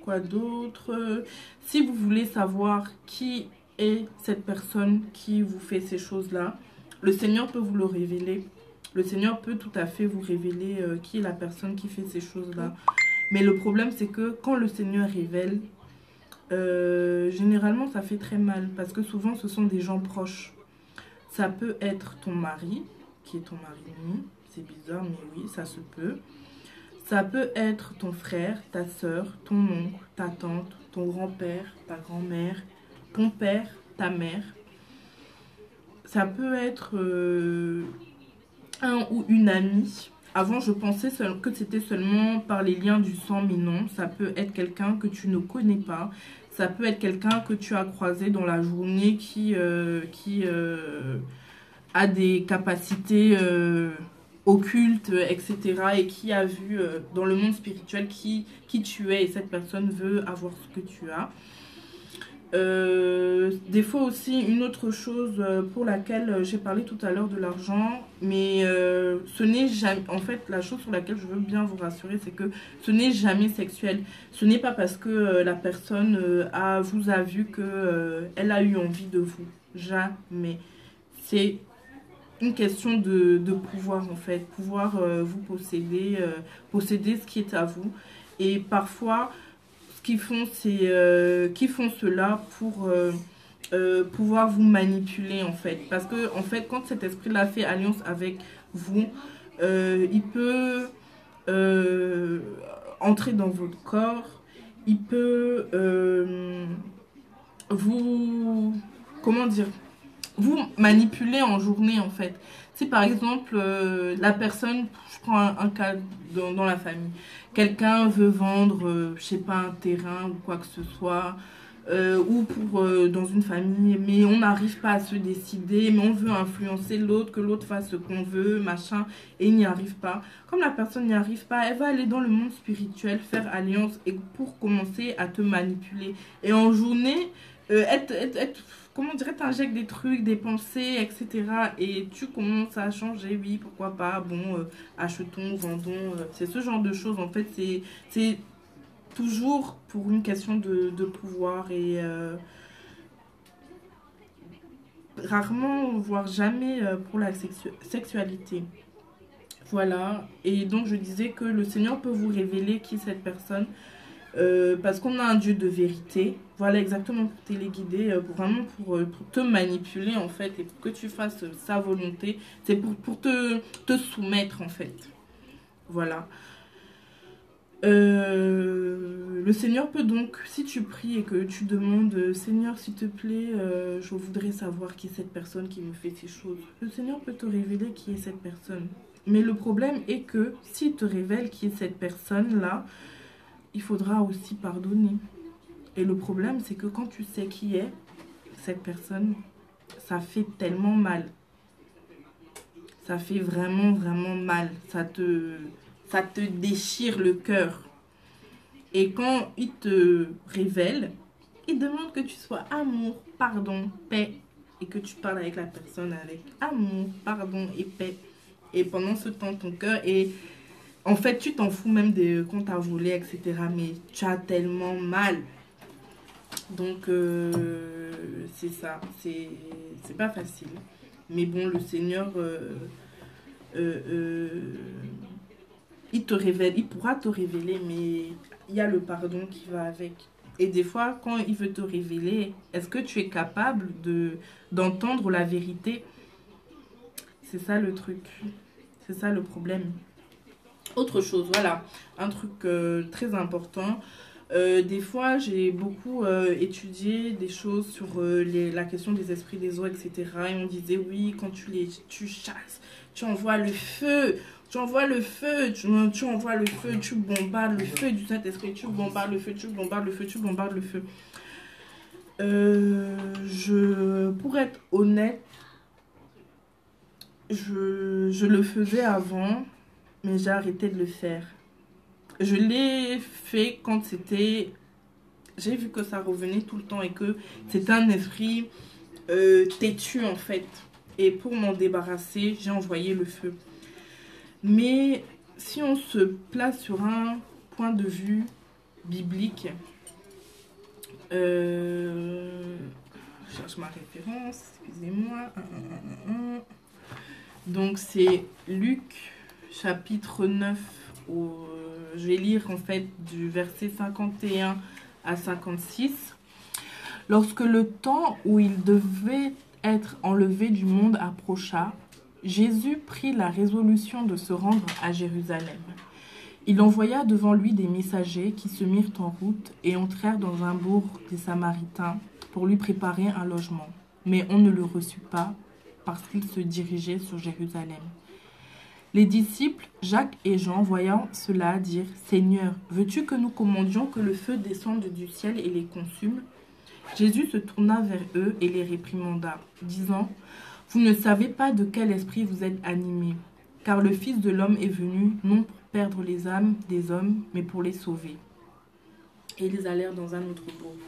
quoi d'autre? Si vous voulez savoir qui est cette personne qui vous fait ces choses-là, le Seigneur peut vous le révéler. Le Seigneur peut tout à fait vous révéler qui est la personne qui fait ces choses-là. Mais le problème, c'est que quand le Seigneur révèle, généralement, ça fait très mal. Parce que souvent, ce sont des gens proches. Ça peut être ton mari, qui est ton mari. C'est bizarre, mais oui, ça se peut. Ça peut être ton frère, ta soeur, ton oncle, ta tante, ton grand-père, ta grand-mère, ton père, ta mère. Ça peut être un ou une amie. Avant, je pensais que c'était seulement par les liens du sang, mais non. Ça peut être quelqu'un que tu ne connais pas. Ça peut être quelqu'un que tu as croisé dans la journée qui a des capacités occultes, etc. Et qui a vu dans le monde spirituel qui tu es. Et cette personne veut avoir ce que tu as. Des fois aussi, une autre chose pour laquelle j'ai parlé tout à l'heure de l'argent, mais ce n'est jamais, en fait, la chose sur laquelle je veux bien vous rassurer, c'est que ce n'est jamais sexuel. Ce n'est pas parce que la personne vous a vu que elle a eu envie de vous. Jamais. C'est une question de pouvoir, en fait. Pouvoir vous posséder, posséder ce qui est à vous. Et parfois qui font cela pour pouvoir vous manipuler en fait. Parce que en fait, quand cet esprit-là fait alliance avec vous, il peut entrer dans votre corps, il peut vous, comment dire, vous manipuler en journée en fait. Si par exemple la personne, je prends un cas dans la famille, quelqu'un veut vendre, je sais pas, un terrain ou quoi que ce soit, ou pour dans une famille, mais on n'arrive pas à se décider, mais on veut influencer l'autre, que l'autre fasse ce qu'on veut, machin, et il n'y arrive pas. Comme la personne n'y arrive pas, elle va aller dans le monde spirituel, faire alliance, et pour commencer à te manipuler. Et en journée, comment dirais, t'injectes des trucs, des pensées, etc. Et tu commences à changer, oui, pourquoi pas, bon, achetons, vendons, c'est ce genre de choses. En fait, c'est toujours pour une question de pouvoir et rarement, voire jamais pour la sexualité. Voilà, et donc je disais que le Seigneur peut vous révéler qui est cette personne parce qu'on a un Dieu de vérité. Voilà, exactement, pour téléguider, pour te manipuler en fait et pour que tu fasses sa volonté. C'est pour te soumettre en fait. Voilà. Le Seigneur peut donc, si tu pries et que tu demandes, Seigneur, s'il te plaît, je voudrais savoir qui est cette personne qui me fait ces choses. Le Seigneur peut te révéler qui est cette personne. Mais le problème est que s'il te révèle qui est cette personne-là, il faudra aussi pardonner. Et le problème, c'est que quand tu sais qui est cette personne, ça fait tellement mal. Ça fait vraiment, vraiment mal. Ça te déchire le cœur. Et quand il te révèle, il demande que tu sois amour, pardon, paix. Et que tu parles avec la personne avec amour, pardon et paix. Et pendant ce temps, ton cœur est... En fait, tu t'en fous même de quand t'as volé, etc. Mais tu as tellement mal. Donc, c'est ça. C'est pas facile. Mais bon, le Seigneur, il te révèle, il pourra te révéler, mais il y a le pardon qui va avec. Et des fois, quand il veut te révéler, est-ce que tu es capable d'entendre la vérité? C'est ça le truc. C'est ça le problème. Autre chose, voilà, un truc très important. Des fois, j'ai beaucoup étudié des choses sur la question des esprits des eaux, etc. Et on disait, oui, quand tu chasses, tu envoies le feu. Tu envoies le feu, tu envoies le feu, tu bombardes le feu du Saint-Esprit, tu bombardes le feu, tu bombardes le feu, tu bombardes le feu. Pour être honnête, je le faisais avant, mais j'ai arrêté de le faire. Je l'ai fait quand c'était... J'ai vu que ça revenait tout le temps et que c'était un esprit têtu en fait. Et pour m'en débarrasser, j'ai envoyé le feu. Mais si on se place sur un point de vue biblique, je cherche ma référence, excusez-moi. Donc c'est Luc chapitre 9, je vais lire en fait du verset 51 à 56. Lorsque le temps où il devait être enlevé du monde approcha, Jésus prit la résolution de se rendre à Jérusalem. Il envoya devant lui des messagers qui se mirent en route et entrèrent dans un bourg des Samaritains pour lui préparer un logement. Mais on ne le reçut pas parce qu'il se dirigeait sur Jérusalem. Les disciples, Jacques et Jean, voyant cela, dirent, Seigneur, veux-tu que nous commandions que le feu descende du ciel et les consume? Jésus se tourna vers eux et les réprimanda, disant, vous ne savez pas de quel esprit vous êtes animés, car le Fils de l'homme est venu, non pour perdre les âmes des hommes, mais pour les sauver. Et ils allèrent dans un autre bourg.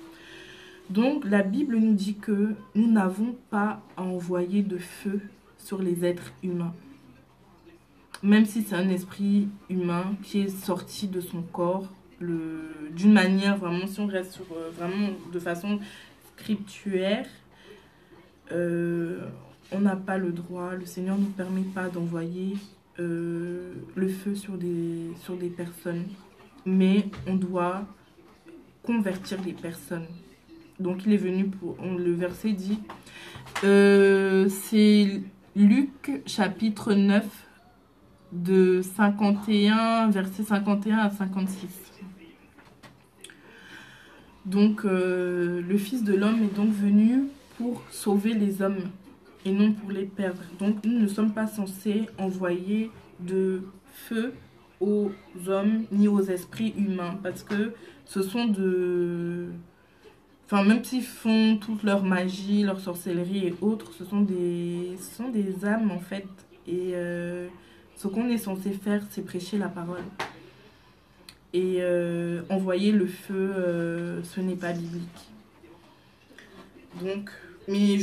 Donc, la Bible nous dit que nous n'avons pas à envoyer de feu sur les êtres humains. Même si c'est un esprit humain qui est sorti de son corps, d'une manière vraiment, si on reste sur, vraiment de façon scriptuaire, on n'a pas le droit, le Seigneur ne nous permet pas d'envoyer le feu sur des personnes. Mais on doit convertir les personnes. Donc il est venu pour... le verset dit... c'est Luc chapitre 9 de 51, verset 51 à 56. Donc le Fils de l'homme est donc venu pour sauver les hommes et non pour les perdre. Donc nous ne sommes pas censés envoyer de feu aux hommes ni aux esprits humains parce que ce sont de... Enfin, même s'ils font toute leur magie, leur sorcellerie et autres, ce sont des âmes en fait. Et ce qu'on est censé faire, c'est prêcher la parole. Et envoyer le feu, ce n'est pas biblique. Donc, mais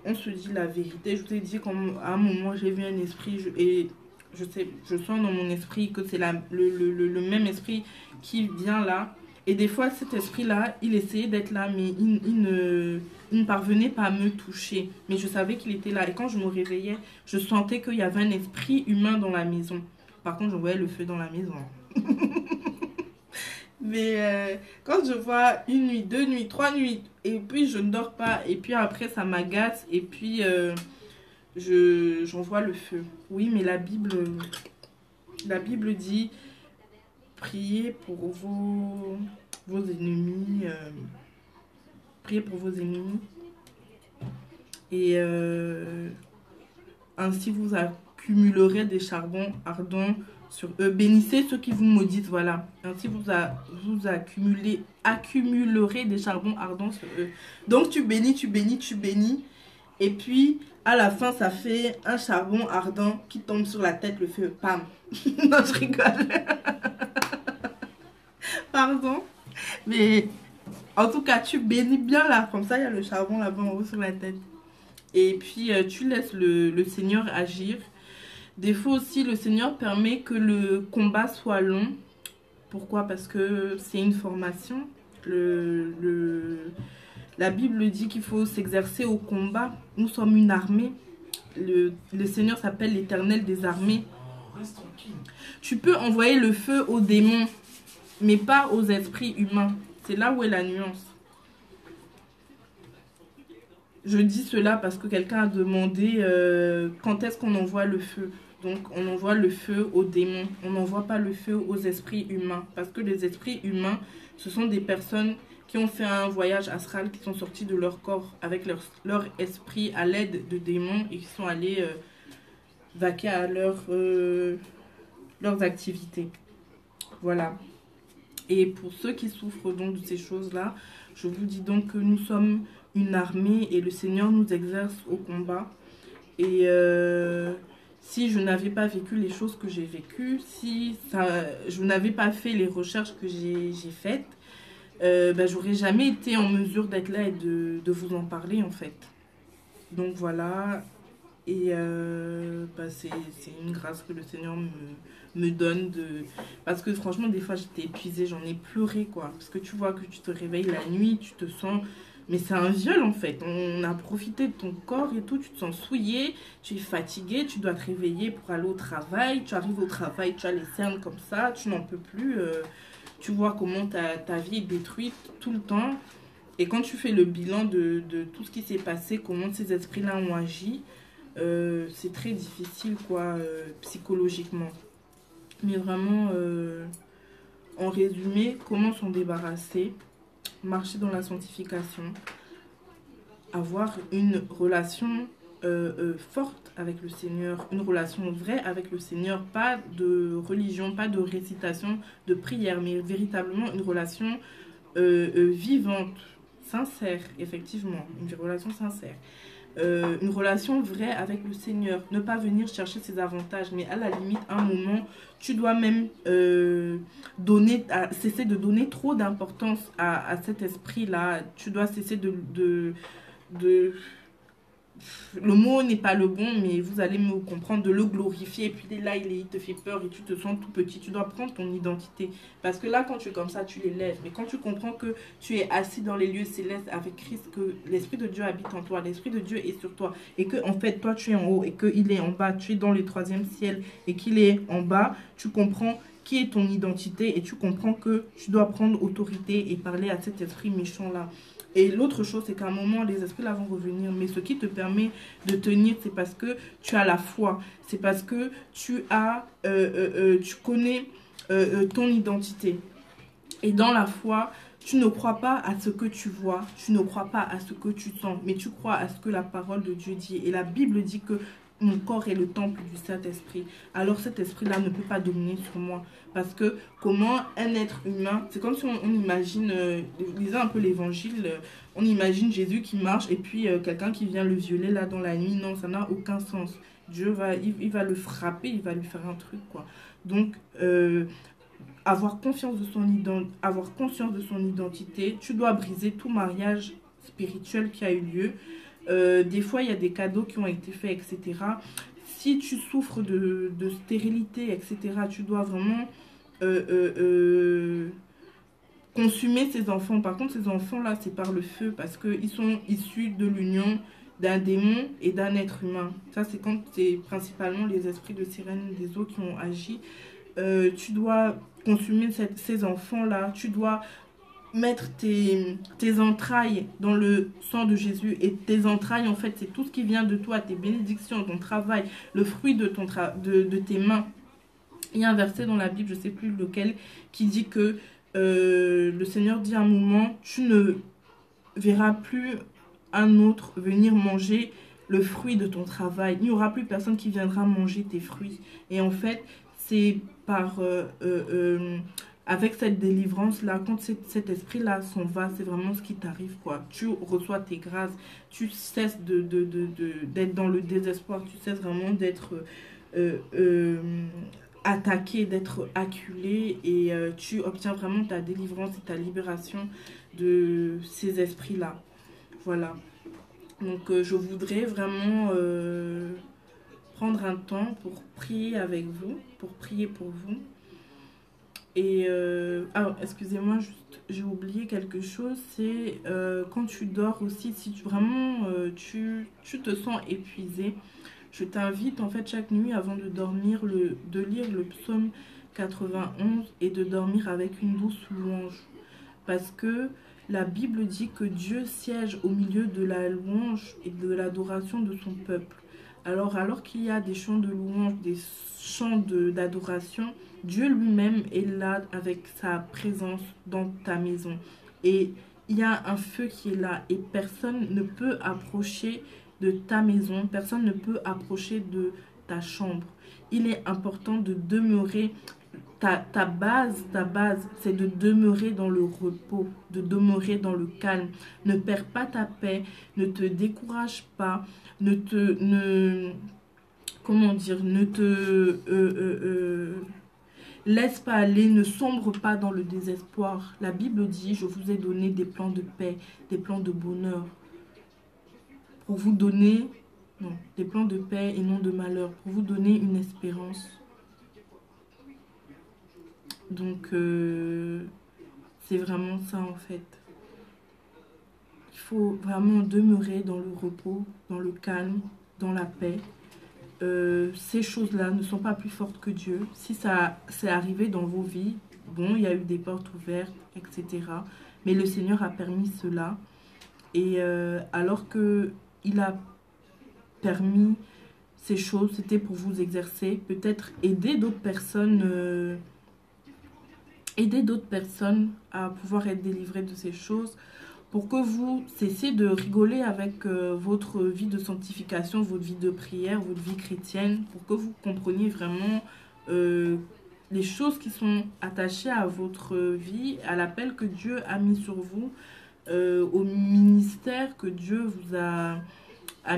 on se dit la vérité. Je vous ai dit qu'à un moment, j'ai vu un esprit et je sens dans mon esprit que c'est le même esprit qui vient là. Et des fois, cet esprit-là, il essayait d'être là, mais il ne parvenait pas à me toucher. Mais je savais qu'il était là. Et quand je me réveillais, je sentais qu'il y avait un esprit humain dans la maison. Par contre, je voyais le feu dans la maison. Mais quand je vois une nuit, 2 nuits, 3 nuits, et puis je ne dors pas, et puis après ça m'agace, et puis j'en vois le feu. Oui, mais la Bible dit... Priez pour vos ennemis. Priez pour vos ennemis. Et ainsi vous accumulerez des charbons ardents sur eux. Bénissez ceux qui vous maudissent. Voilà. Ainsi vous accumulerez des charbons ardents sur eux. Donc tu bénis, tu bénis, tu bénis. Et puis à la fin, ça fait un charbon ardent qui tombe sur la tête, le feu. Pam. Non, je rigole. Pardon, mais en tout cas, tu bénis bien là, comme ça, il y a le charbon là-bas en haut sur la tête. Et puis, tu laisses le Seigneur agir. Des fois aussi, le Seigneur permet que le combat soit long. Pourquoi? Parce que c'est une formation. La Bible dit qu'il faut s'exercer au combat. Nous sommes une armée. Le Seigneur s'appelle l'Éternel des armées. Reste tranquille. Tu peux envoyer le feu aux démons, mais pas aux esprits humains. C'est là où est la nuance. Je dis cela parce que quelqu'un a demandé quand est-ce qu'on envoie le feu. Donc on envoie le feu aux démons. On n'envoie pas le feu aux esprits humains. Parce que les esprits humains, ce sont des personnes qui ont fait un voyage astral, qui sont sortis de leur corps avec leur esprit à l'aide de démons et qui sont allés vaquer à leurs activités. Voilà. Et pour ceux qui souffrent donc de ces choses-là, je vous dis donc que nous sommes une armée et le Seigneur nous exerce au combat. Et si je n'avais pas vécu les choses que j'ai vécues, si je n'avais pas fait les recherches que j'ai faites, j'aurais jamais été en mesure d'être là et de vous en parler en fait. Donc voilà. Et c'est une grâce que le Seigneur me donne parce que franchement des fois j'étais épuisée, j'en ai pleuré quoi, parce que tu vois que tu te réveilles la nuit, tu te sens, mais c'est un viol en fait, on a profité de ton corps et tout, tu te sens souillé, tu es fatigué, tu dois te réveiller pour aller au travail, tu arrives au travail, tu as les cernes comme ça, tu n'en peux plus, tu vois comment ta vie est détruite tout le temps. Et quand tu fais le bilan de tout ce qui s'est passé, comment ces esprits là ont agi, c'est très difficile quoi, psychologiquement. Mais vraiment, en résumé, comment s'en débarrasser? Marcher dans la sanctification, avoir une relation forte avec le Seigneur, une relation vraie avec le Seigneur, pas de religion, pas de récitation, de prière, mais véritablement une relation vivante, sincère, effectivement, une relation sincère. Une relation vraie avec le Seigneur, ne pas venir chercher ses avantages, mais à la limite, à un moment, tu dois même cesser de donner trop d'importance à cet esprit-là, tu dois cesser de le mot n'est pas le bon, mais vous allez me comprendre, de le glorifier. Et puis là, il te fait peur et tu te sens tout petit. Tu dois prendre ton identité. Parce que là, quand tu es comme ça, tu l'élèves. Mais quand tu comprends que tu es assis dans les lieux célestes avec Christ, que l'Esprit de Dieu habite en toi, l'Esprit de Dieu est sur toi, et que en fait, toi, tu es en haut, et qu'il est en bas, tu es dans le troisième ciel, et qu'il est en bas, tu comprends qui est ton identité, et tu comprends que tu dois prendre autorité et parler à cet esprit méchant-là. Et l'autre chose, c'est qu'à un moment, les esprits là vont revenir. Mais ce qui te permet de tenir, c'est parce que tu as la foi. C'est parce que tu connais ton identité. Et dans la foi, tu ne crois pas à ce que tu vois, tu ne crois pas à ce que tu sens, mais tu crois à ce que la parole de Dieu dit. Et la Bible dit que mon corps est le temple du Saint-Esprit. Alors cet esprit-là ne peut pas dominer sur moi. Parce que comment un être humain, c'est comme si on imagine, lisant un peu l'évangile, on imagine Jésus qui marche et puis quelqu'un qui vient le violer là dans la nuit. Non, ça n'a aucun sens. Dieu il va le frapper, il va lui faire un truc, quoi. Donc, avoir conscience de son identité, tu dois briser tout mariage spirituel qui a eu lieu. Des fois, il y a des cadeaux qui ont été faits, etc. Si tu souffres de stérilité, etc., tu dois vraiment consumer ces enfants. Par contre, ces enfants-là, c'est par le feu parce qu'ils sont issus de l'union d'un démon et d'un être humain. Ça, c'est principalement les esprits de sirène des eaux qui ont agi. Tu dois consumer ces enfants-là. Tu dois mettre tes entrailles dans le sang de Jésus. Et tes entrailles, en fait, c'est tout ce qui vient de toi, tes bénédictions, ton travail, le fruit de tes mains. Il y a un verset dans la Bible, je ne sais plus lequel, qui dit que le Seigneur dit à un moment, tu ne verras plus un autre venir manger le fruit de ton travail. Il n'y aura plus personne qui viendra manger tes fruits. Et en fait, c'est avec cette délivrance-là, quand cet esprit-là s'en va, c'est vraiment ce qui t'arrive, quoi. Tu reçois tes grâces, tu cesses d'être dans le désespoir, tu cesses vraiment d'être attaqué, d'être acculé, et tu obtiens vraiment ta délivrance et ta libération de ces esprits-là. Voilà. Donc, je voudrais vraiment prendre un temps pour prier avec vous, pour prier pour vous. Et excusez-moi, juste j'ai oublié quelque chose, c'est quand tu dors aussi, si tu te sens épuisé, je t'invite en fait chaque nuit avant de dormir de lire le psaume 91 et de dormir avec une douce louange. Parce que la Bible dit que Dieu siège au milieu de la louange et de l'adoration de son peuple. Alors qu'il y a des chants de louange, des chants d'adoration, Dieu lui-même est là avec sa présence dans ta maison. Et il y a un feu qui est là et personne ne peut approcher de ta maison, personne ne peut approcher de ta chambre. Il est important de demeurer, ta base, c'est de demeurer dans le repos, de demeurer dans le calme. Ne perds pas ta paix, ne te décourage pas, laisse pas aller, ne sombre pas dans le désespoir. La Bible dit, je vous ai donné des plans de paix, des plans de bonheur. Pour vous donner, non, des plans de paix et non de malheur. Pour vous donner une espérance. Donc, c'est vraiment ça en fait. Il faut vraiment demeurer dans le repos, dans le calme, dans la paix. Ces choses-là ne sont pas plus fortes que Dieu. Si ça s'est arrivé dans vos vies, bon, il y a eu des portes ouvertes, etc. Mais le Seigneur a permis cela. Et alors qu'il a permis ces choses, c'était pour vous exercer, peut-être aider d'autres personnes à pouvoir être délivrées de ces choses, pour que vous cessiez de rigoler avec votre vie de sanctification, votre vie de prière, votre vie chrétienne, pour que vous compreniez vraiment les choses qui sont attachées à votre vie, à l'appel que Dieu a mis sur vous, au ministère que Dieu vous a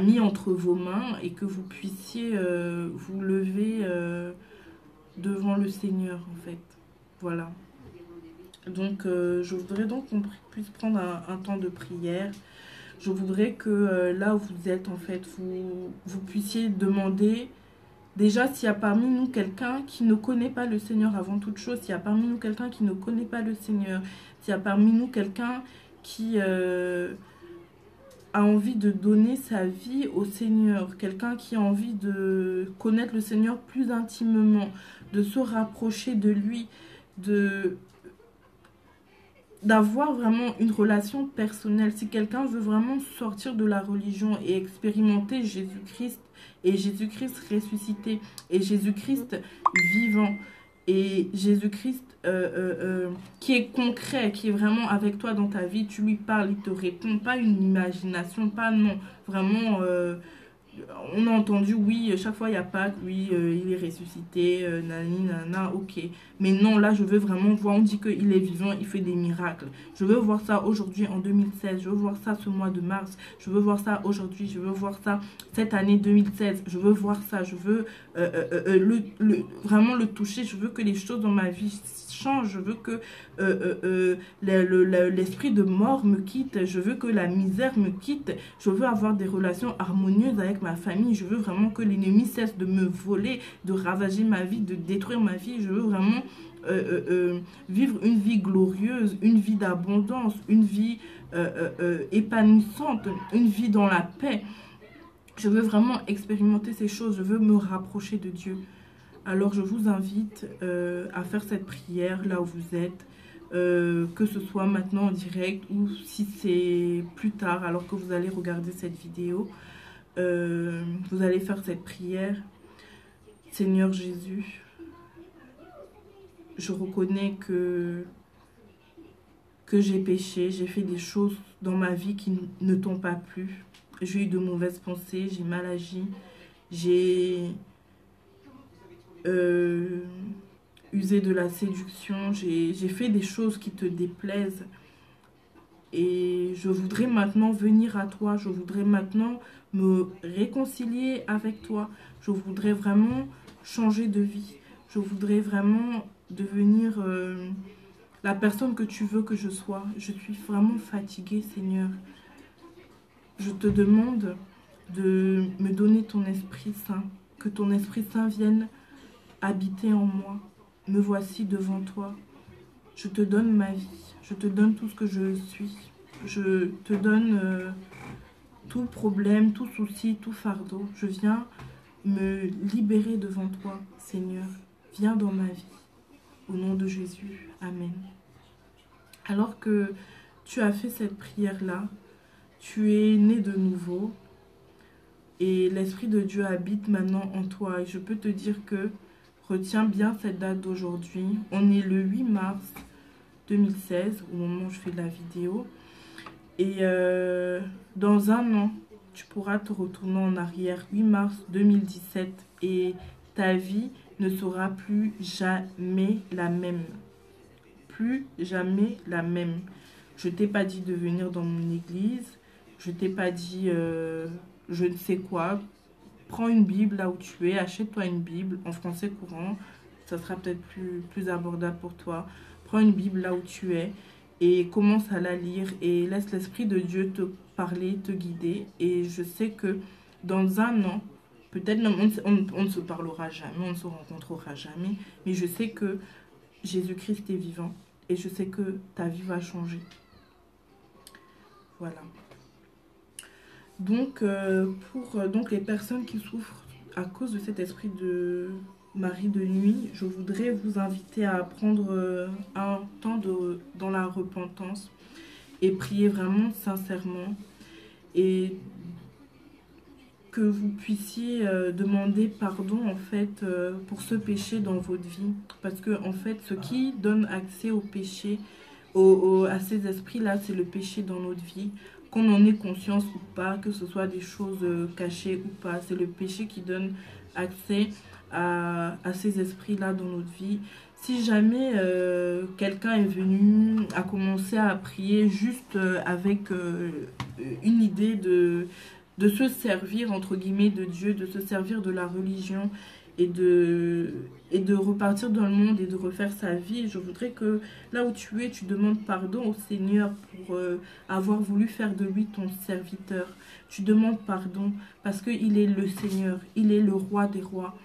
mis entre vos mains, et que vous puissiez vous lever devant le Seigneur, en fait. Voilà. Donc, je voudrais donc qu'on puisse prendre un temps de prière. Je voudrais que là où vous êtes, en fait, vous puissiez demander déjà s'il y a parmi nous quelqu'un qui ne connaît pas le Seigneur avant toute chose, s'il y a parmi nous quelqu'un qui ne connaît pas le Seigneur, s'il y a parmi nous quelqu'un qui a envie de donner sa vie au Seigneur, quelqu'un qui a envie de connaître le Seigneur plus intimement, de se rapprocher de lui, d'avoir vraiment une relation personnelle. Si quelqu'un veut vraiment sortir de la religion et expérimenter Jésus-Christ, et Jésus-Christ ressuscité, et Jésus-Christ vivant, et Jésus-Christ qui est concret, qui est vraiment avec toi dans ta vie, tu lui parles, il te répond, pas une imagination, pas non, vraiment... on a entendu, oui, chaque fois il y a Pâques, oui, il est ressuscité, nani, nana, ok. Mais non, là, je veux vraiment voir, on dit qu'il est vivant, il fait des miracles. Je veux voir ça aujourd'hui, en 2016. Je veux voir ça ce mois de mars. Je veux voir ça aujourd'hui. Je veux voir ça cette année 2016. Je veux voir ça. Je veux vraiment le toucher. Je veux que les choses dans ma vie changent. Je veux que l'esprit de mort me quitte. Je veux que la misère me quitte. Je veux avoir des relations harmonieuses avec ma famille. Je veux vraiment que l'ennemi cesse de me voler, de ravager ma vie, de détruire ma vie. Je veux vraiment vivre une vie glorieuse, une vie d'abondance, une vie épanouissante, une vie dans la paix. Je veux vraiment expérimenter ces choses. Je veux me rapprocher de Dieu. Alors je vous invite à faire cette prière là où vous êtes, que ce soit maintenant en direct ou si c'est plus tard alors que vous allez regarder cette vidéo. Vous allez faire cette prière. Seigneur Jésus, je reconnais que j'ai péché, j'ai fait des choses dans ma vie qui ne t'ont pas plu. J'ai eu de mauvaises pensées, j'ai mal agi, j'ai usé de la séduction, j'ai fait des choses qui te déplaisent. Et je voudrais maintenant venir à toi, je voudrais maintenant me réconcilier avec toi. Je voudrais vraiment changer de vie. Je voudrais vraiment devenir la personne que tu veux que je sois. Je suis vraiment fatiguée, Seigneur. Je te demande de me donner ton Esprit Saint. Que ton Esprit Saint vienne habiter en moi. Me voici devant toi. Je te donne ma vie. Je te donne tout ce que je suis. Je te donne tout problème, tout souci, tout fardeau. Je viens me libérer devant toi, Seigneur. Viens dans ma vie. Au nom de Jésus. Amen. Alors que tu as fait cette prière-là, tu es né de nouveau et l'Esprit de Dieu habite maintenant en toi. Et je peux te dire que retiens bien cette date d'aujourd'hui. On est le 8 mars 2016 au moment où je fais la vidéo. Et dans un an, tu pourras te retourner en arrière, 8 mars 2017, et ta vie ne sera plus jamais la même. Plus jamais la même. Je t'ai pas dit de venir dans mon église. Je t'ai pas dit je ne sais quoi. Prends une Bible là où tu es. Achète-toi une Bible en français courant. Ça sera peut-être plus abordable pour toi. Prends une Bible là où tu es et commence à la lire. Et laisse l'Esprit de Dieu te parler, te guider. Et je sais que dans un an, peut-être on ne se parlera jamais, on ne se rencontrera jamais. Mais je sais que Jésus-Christ est vivant. Et je sais que ta vie va changer. Voilà. Donc, pour les personnes qui souffrent à cause de cet esprit de mari de nuit, je voudrais vous inviter à prendre un temps dans la repentance et prier vraiment sincèrement. Et que vous puissiez demander pardon en fait pour ce péché dans votre vie. Parce que en fait, ce qui donne accès au péché, à ces esprits-là, c'est le péché dans notre vie. Qu'on en ait conscience ou pas, que ce soit des choses cachées ou pas, c'est le péché qui donne accès à ces esprits-là dans notre vie. Si jamais quelqu'un est venu à commencer à prier juste avec une idée de se servir, entre guillemets, de Dieu, de se servir de la religion et de repartir dans le monde et de refaire sa vie, je voudrais que là où tu es, tu demandes pardon au Seigneur pour avoir voulu faire de lui ton serviteur. Tu demandes pardon parce qu'il est le Seigneur, il est le roi des rois.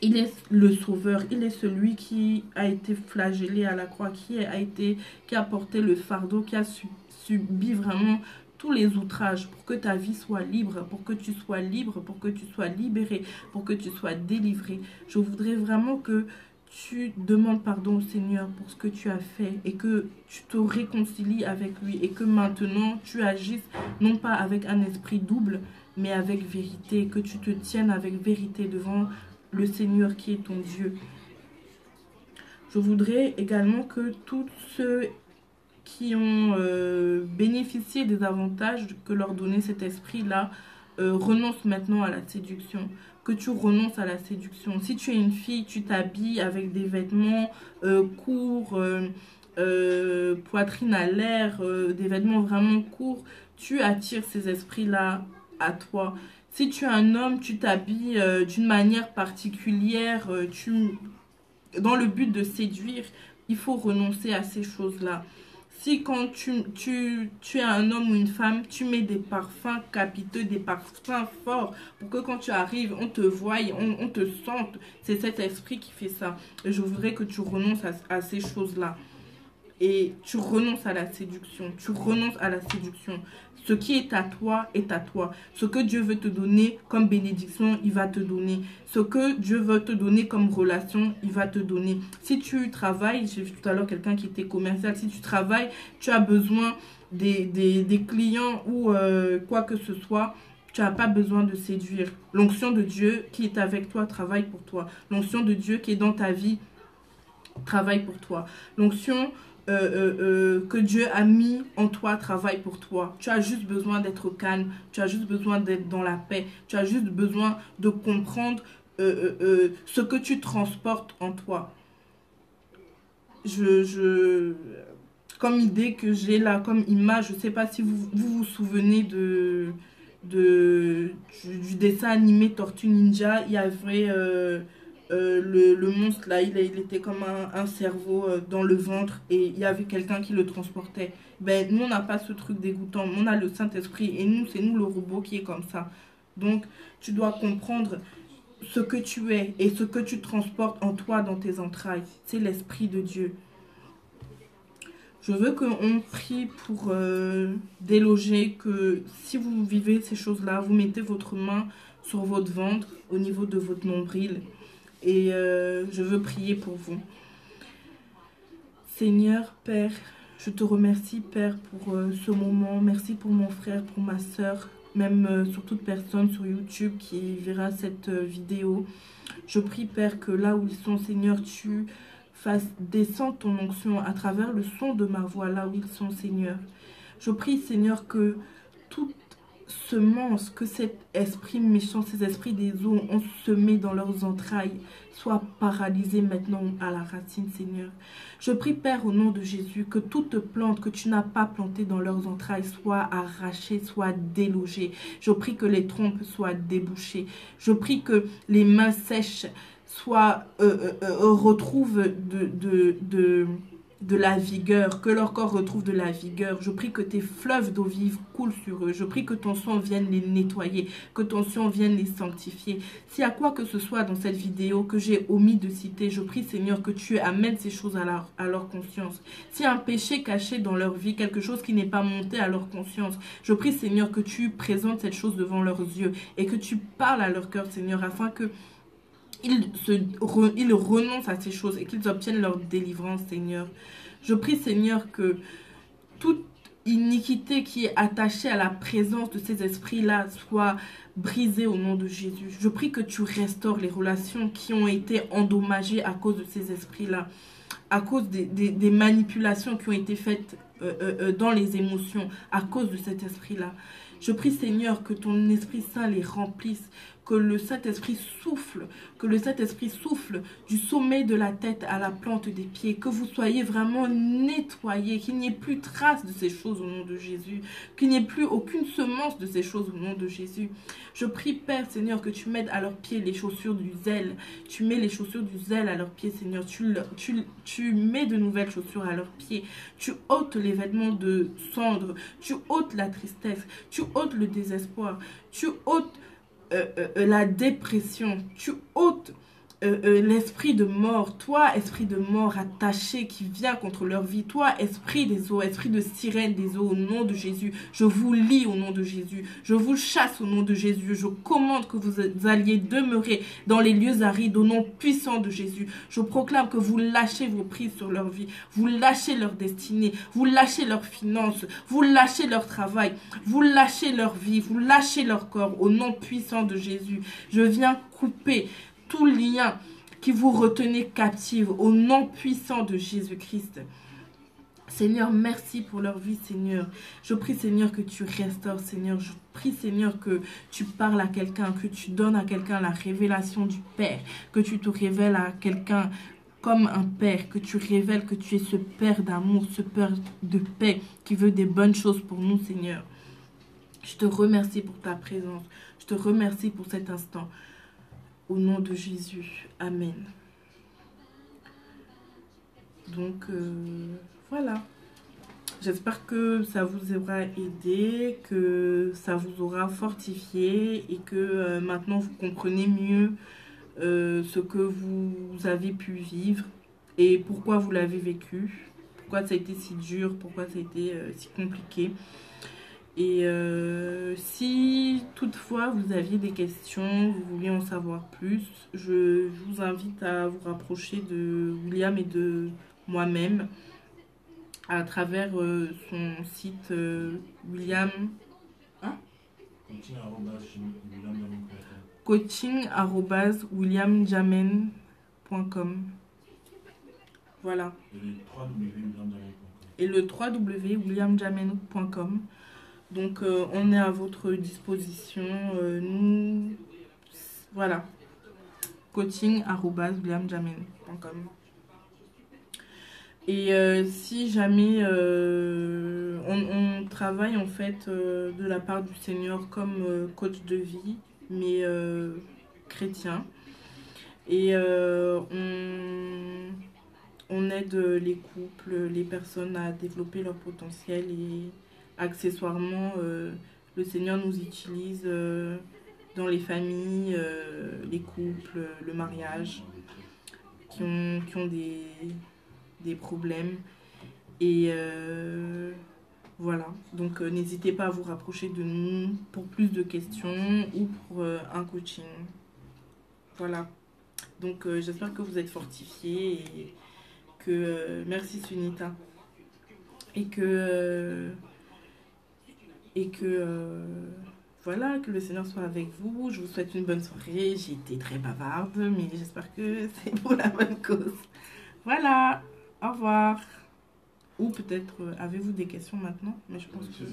Il est le sauveur, il est celui qui a été flagellé à la croix, qui a porté le fardeau, qui a subi vraiment tous les outrages pour que ta vie soit libre, pour que tu sois libre, pour que tu sois libéré, pour que tu sois délivré. Je voudrais vraiment que tu demandes pardon au Seigneur pour ce que tu as fait et que tu te réconcilies avec lui et que maintenant tu agisses non pas avec un esprit double, mais avec vérité, que tu te tiennes avec vérité devant le Seigneur qui est ton Dieu. Je voudrais également que tous ceux qui ont bénéficié des avantages que leur donnait cet esprit-là renoncent maintenant à la séduction. Que tu renonces à la séduction. Si tu es une fille, tu t'habilles avec des vêtements courts, poitrine à l'air, des vêtements vraiment courts, tu attires ces esprits-là à toi. Si tu es un homme, tu t'habilles d'une manière particulière, dans le but de séduire, il faut renoncer à ces choses-là. Si quand tu es un homme ou une femme, tu mets des parfums capiteux, des parfums forts, pour que quand tu arrives, on te voie, on te sente, c'est cet esprit qui fait ça. Et je voudrais que tu renonces à ces choses-là. Et tu renonces à la séduction, tu renonces à la séduction. Ce qui est à toi est à toi. Ce que Dieu veut te donner comme bénédiction, il va te donner. Ce que Dieu veut te donner comme relation, il va te donner. Si tu travailles, j'ai vu tout à l'heure quelqu'un qui était commercial, si tu travailles, tu as besoin des clients ou quoi que ce soit, tu n'as pas besoin de séduire. L'onction de Dieu qui est avec toi travaille pour toi. L'onction de Dieu qui est dans ta vie travaille pour toi. L'onction que Dieu a mis en toi travaille pour toi. Tu as juste besoin d'être calme, tu as juste besoin d'être dans la paix, tu as juste besoin de comprendre ce que tu transportes en toi. Comme idée que j'ai là, comme image, je ne sais pas si vous souvenez du dessin animé Tortue Ninja. Il y avait le monstre là, il était comme un cerveau dans le ventre et il y avait quelqu'un qui le transportait. Ben, nous on n'a pas ce truc dégoûtant, on a le Saint-Esprit et nous c'est nous le robot qui est comme ça. Donc tu dois comprendre ce que tu es et ce que tu transportes en toi dans tes entrailles. C'est l'Esprit de Dieu. Je veux qu'on prie pour déloger, que si vous vivez ces choses-là, vous mettez votre main sur votre ventre au niveau de votre nombril. Et je veux prier pour vous. Seigneur, Père, je te remercie, Père, pour ce moment. Merci pour mon frère, pour ma soeur, même sur toute personne sur YouTube qui verra cette vidéo. Je prie, Père, que là où ils sont, Seigneur, tu fasses descendre ton onction à travers le son de ma voix, là où ils sont, Seigneur. Je prie, Seigneur, que toute semence que cet esprit méchant, ces esprits des eaux ont semé dans leurs entrailles, soit paralysé maintenant à la racine, Seigneur. Je prie, Père, au nom de Jésus, que toute plante que tu n'as pas plantée dans leurs entrailles soit arrachée, soit délogée. Je prie que les trompes soient débouchées. Je prie que les mains sèches soient retrouvent de la vigueur, que leur corps retrouve de la vigueur. Je prie que tes fleuves d'eau vive coulent sur eux. Je prie que ton sang vienne les nettoyer, que ton sang vienne les sanctifier. S'il y a quoi que ce soit dans cette vidéo que j'ai omis de citer, je prie, Seigneur, que tu amènes ces choses à leur conscience. S'il y a un péché caché dans leur vie, quelque chose qui n'est pas monté à leur conscience, je prie, Seigneur, que tu présentes cette chose devant leurs yeux et que tu parles à leur cœur, Seigneur, afin que ils renoncent à ces choses et qu'ils obtiennent leur délivrance, Seigneur. Je prie, Seigneur, que toute iniquité qui est attachée à la présence de ces esprits-là soit brisée au nom de Jésus. Je prie que tu restaures les relations qui ont été endommagées à cause de ces esprits-là. à cause des manipulations qui ont été faites dans les émotions, à cause de cet esprit-là. Je prie, Seigneur, que ton Esprit Saint les remplisse, que le Saint-Esprit souffle, que le Saint-Esprit souffle du sommet de la tête à la plante des pieds, que vous soyez vraiment nettoyés, qu'il n'y ait plus trace de ces choses au nom de Jésus, qu'il n'y ait plus aucune semence de ces choses au nom de Jésus. Je prie, Père, Seigneur, que tu mettes à leurs pieds les chaussures du zèle. Tu mets les chaussures du zèle à leurs pieds, Seigneur. Tu mets de nouvelles chaussures à leurs pieds. Tu ôtes les vêtements de cendre. Tu ôtes la tristesse. Tu ôtes le désespoir. Tu ôtes la dépression. Tu ôtes l'esprit de mort, toi esprit de mort attaché qui vient contre leur vie, toi esprit des eaux, esprit de sirène des eaux, au nom de Jésus, je vous lie au nom de Jésus, je vous chasse au nom de Jésus, je commande que vous alliez demeurer dans les lieux arides au nom puissant de Jésus. Je proclame que vous lâchez vos prises sur leur vie, vous lâchez leur destinée, vous lâchez leurs finances, vous lâchez leur travail, vous lâchez leur vie, vous lâchez leur corps au nom puissant de Jésus. Je viens couper tout lien qui vous retenait captive au nom puissant de Jésus-Christ. Seigneur, merci pour leur vie, Seigneur. Je prie, Seigneur, que tu restaures, Seigneur. Je prie, Seigneur, que tu parles à quelqu'un, que tu donnes à quelqu'un la révélation du Père, que tu te révèles à quelqu'un comme un Père, que tu révèles que tu es ce Père d'amour, ce Père de paix qui veut des bonnes choses pour nous, Seigneur. Je te remercie pour ta présence. Je te remercie pour cet instant. Au nom de Jésus. Amen. Donc, voilà. J'espère que ça vous aura aidé, que ça vous aura fortifié et que maintenant vous comprenez mieux ce que vous avez pu vivre et pourquoi vous l'avez vécu, pourquoi ça a été si dur, pourquoi ça a été si compliqué. Et si toutefois vous aviez des questions, vous vouliez en savoir plus, je vous invite à vous rapprocher de William et de moi-même à travers son site William... Hein? coaching@williamjamen.com. Voilà. Et le www.williamjamen.com. Donc, on est à votre disposition. Nous, voilà. coaching@williamjamen.com. Et si jamais on travaille en fait de la part du Seigneur comme coach de vie, mais chrétien. Et on aide les couples, les personnes à développer leur potentiel et accessoirement, le Seigneur nous utilise dans les familles, les couples, le mariage, qui ont des problèmes. Et voilà. Donc, n'hésitez pas à vous rapprocher de nous pour plus de questions ou pour un coaching. Voilà. Donc, j'espère que vous êtes fortifiés et que... merci Sunita. Et que voilà, que le Seigneur soit avec vous. Je vous souhaite une bonne soirée. J'ai été très bavarde, mais j'espère que c'est pour la bonne cause. Voilà, au revoir. Ou peut-être, avez-vous des questions maintenant? Mais je pense que...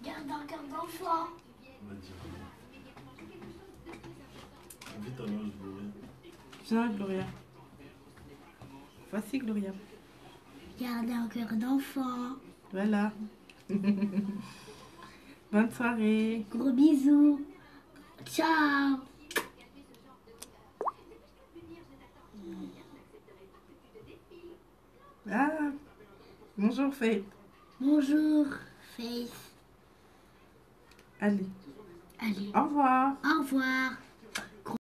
Garde un cœur d'enfant. Viens, Gloria. Voici, Gloria. Garde un cœur d'enfant. Voilà. Bonne soirée. Gros bisous. Ciao. Ah, bonjour Faith. Bonjour, Faith. Allez, Allez, au revoir. au revoir.